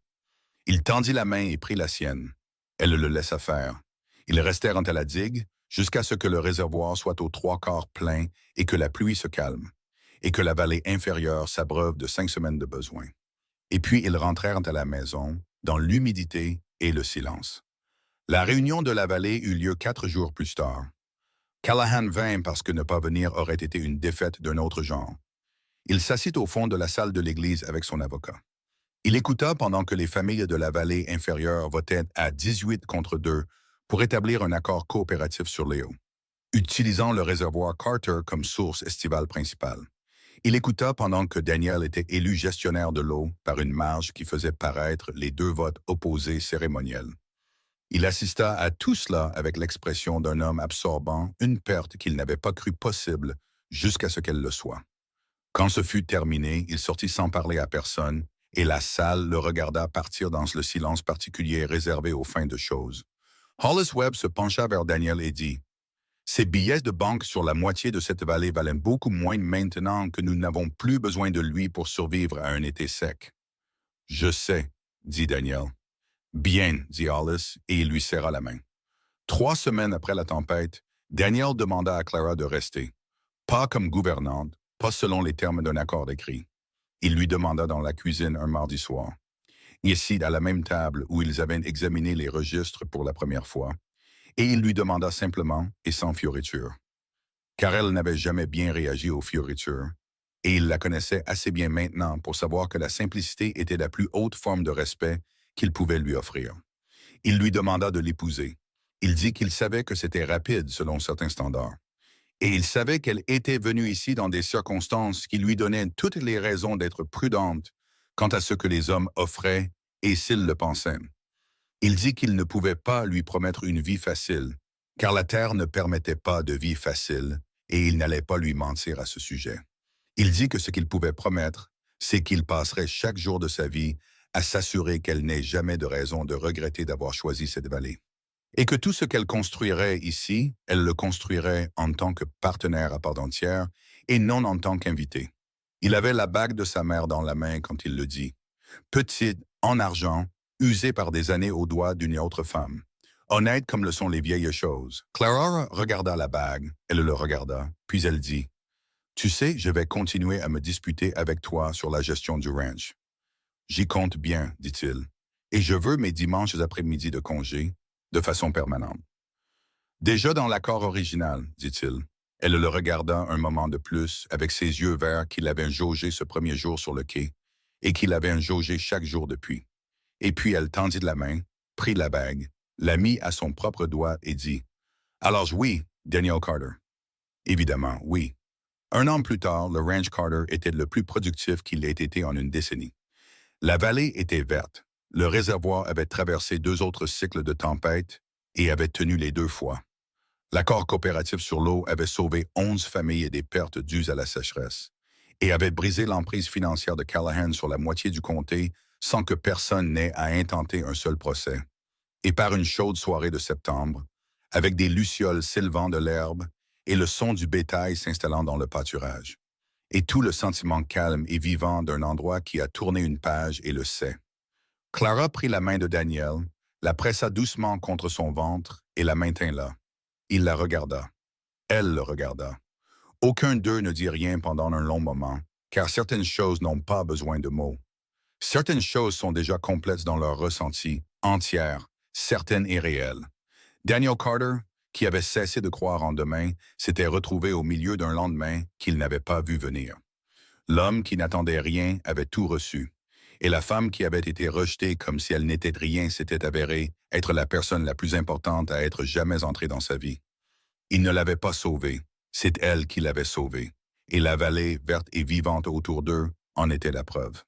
Il tendit la main et prit la sienne. Elle le laissa faire. Ils restèrent à la digue jusqu'à ce que le réservoir soit aux 3/4 plein et que la pluie se calme, et que la vallée inférieure s'abreuve de 5 semaines de besoin. Et puis ils rentrèrent à la maison, dans l'humidité et le silence. La réunion de la vallée eut lieu 4 jours plus tard. Callahan vint parce que ne pas venir aurait été une défaite d'un autre genre. Il s'assit au fond de la salle de l'église avec son avocat. Il écouta pendant que les familles de la vallée inférieure votaient à 18 contre 2 pour établir un accord coopératif sur Léo, utilisant le réservoir Carter comme source estivale principale. Il écouta pendant que Daniel était élu gestionnaire de l'eau par une marge qui faisait paraître les 2 votes opposés cérémoniels. Il assista à tout cela avec l'expression d'un homme absorbant une perte qu'il n'avait pas cru possible jusqu'à ce qu'elle le soit. Quand ce fut terminé, il sortit sans parler à personne, et la salle le regarda partir dans le silence particulier réservé aux fins de choses. Hollis Webb se pencha vers Daniel et dit, « Ces billets de banque sur la moitié de cette vallée valent beaucoup moins maintenant que nous n'avons plus besoin de lui pour survivre à un été sec. »« Je sais, » dit Daniel. « Bien, » dit Hollis, et il lui serra la main. 3 semaines après la tempête, Daniel demanda à Clara de rester. Pas comme gouvernante, pas selon les termes d'un accord écrit. Il lui demanda dans la cuisine un mardi soir. Ici, à la même table où ils avaient examiné les registres pour la première fois, et il lui demanda simplement et sans fioriture. Car elle n'avait jamais bien réagi aux fioritures, et il la connaissait assez bien maintenant pour savoir que la simplicité était la plus haute forme de respect qu'il pouvait lui offrir. Il lui demanda de l'épouser. Il dit qu'il savait que c'était rapide selon certains standards. Et il savait qu'elle était venue ici dans des circonstances qui lui donnaient toutes les raisons d'être prudente quant à ce que les hommes offraient et s'ils le pensaient. Il dit qu'il ne pouvait pas lui promettre une vie facile, car la terre ne permettait pas de vie facile et il n'allait pas lui mentir à ce sujet. Il dit que ce qu'il pouvait promettre, c'est qu'il passerait chaque jour de sa vie à s'assurer qu'elle n'ait jamais de raison de regretter d'avoir choisi cette vallée. Et que tout ce qu'elle construirait ici, elle le construirait en tant que partenaire à part entière et non en tant qu'invité. Il avait la bague de sa mère dans la main quand il le dit. Petite, en argent, usée par des années aux doigts d'une autre femme. Honnête comme le sont les vieilles choses. Clara regarda la bague, elle le regarda, puis elle dit, « Tu sais, je vais continuer à me disputer avec toi sur la gestion du ranch. »« J'y compte bien, dit-il, et je veux mes dimanches après-midi de congé, de façon permanente. »« Déjà dans l'accord original, dit-il. » Elle le regarda un moment de plus avec ses yeux verts qu'il avait jaugés ce premier jour sur le quai et qu'il avait jaugé chaque jour depuis. Et puis elle tendit la main, prit la bague, la mit à son propre doigt et dit, « Alors oui, Daniel Carter. » Évidemment, oui. 1 an plus tard, le ranch Carter était le plus productif qu'il ait été en une décennie. La vallée était verte. Le réservoir avait traversé 2 autres cycles de tempête et avait tenu les 2 fois. L'accord coopératif sur l'eau avait sauvé 11 familles des pertes dues à la sécheresse et avait brisé l'emprise financière de Callahan sur la moitié du comté sans que personne n'ait à intenter un seul procès. Et par une chaude soirée de septembre, avec des lucioles s'élevant de l'herbe et le son du bétail s'installant dans le pâturage, et tout le sentiment calme et vivant d'un endroit qui a tourné une page et le sait. Clara prit la main de Daniel, la pressa doucement contre son ventre et la maintint là. Il la regarda. Elle le regarda. Aucun d'eux ne dit rien pendant un long moment, car certaines choses n'ont pas besoin de mots. Certaines choses sont déjà complètes dans leur ressenti, entières, certaines et réelles. Daniel Carter, qui avait cessé de croire en demain, s'était retrouvé au milieu d'un lendemain qu'il n'avait pas vu venir. L'homme qui n'attendait rien avait tout reçu, et la femme qui avait été rejetée comme si elle n'était rien s'était avérée être la personne la plus importante à être jamais entrée dans sa vie. Il ne l'avait pas sauvée, c'est elle qui l'avait sauvée, et la vallée verte et vivante autour d'eux en était la preuve.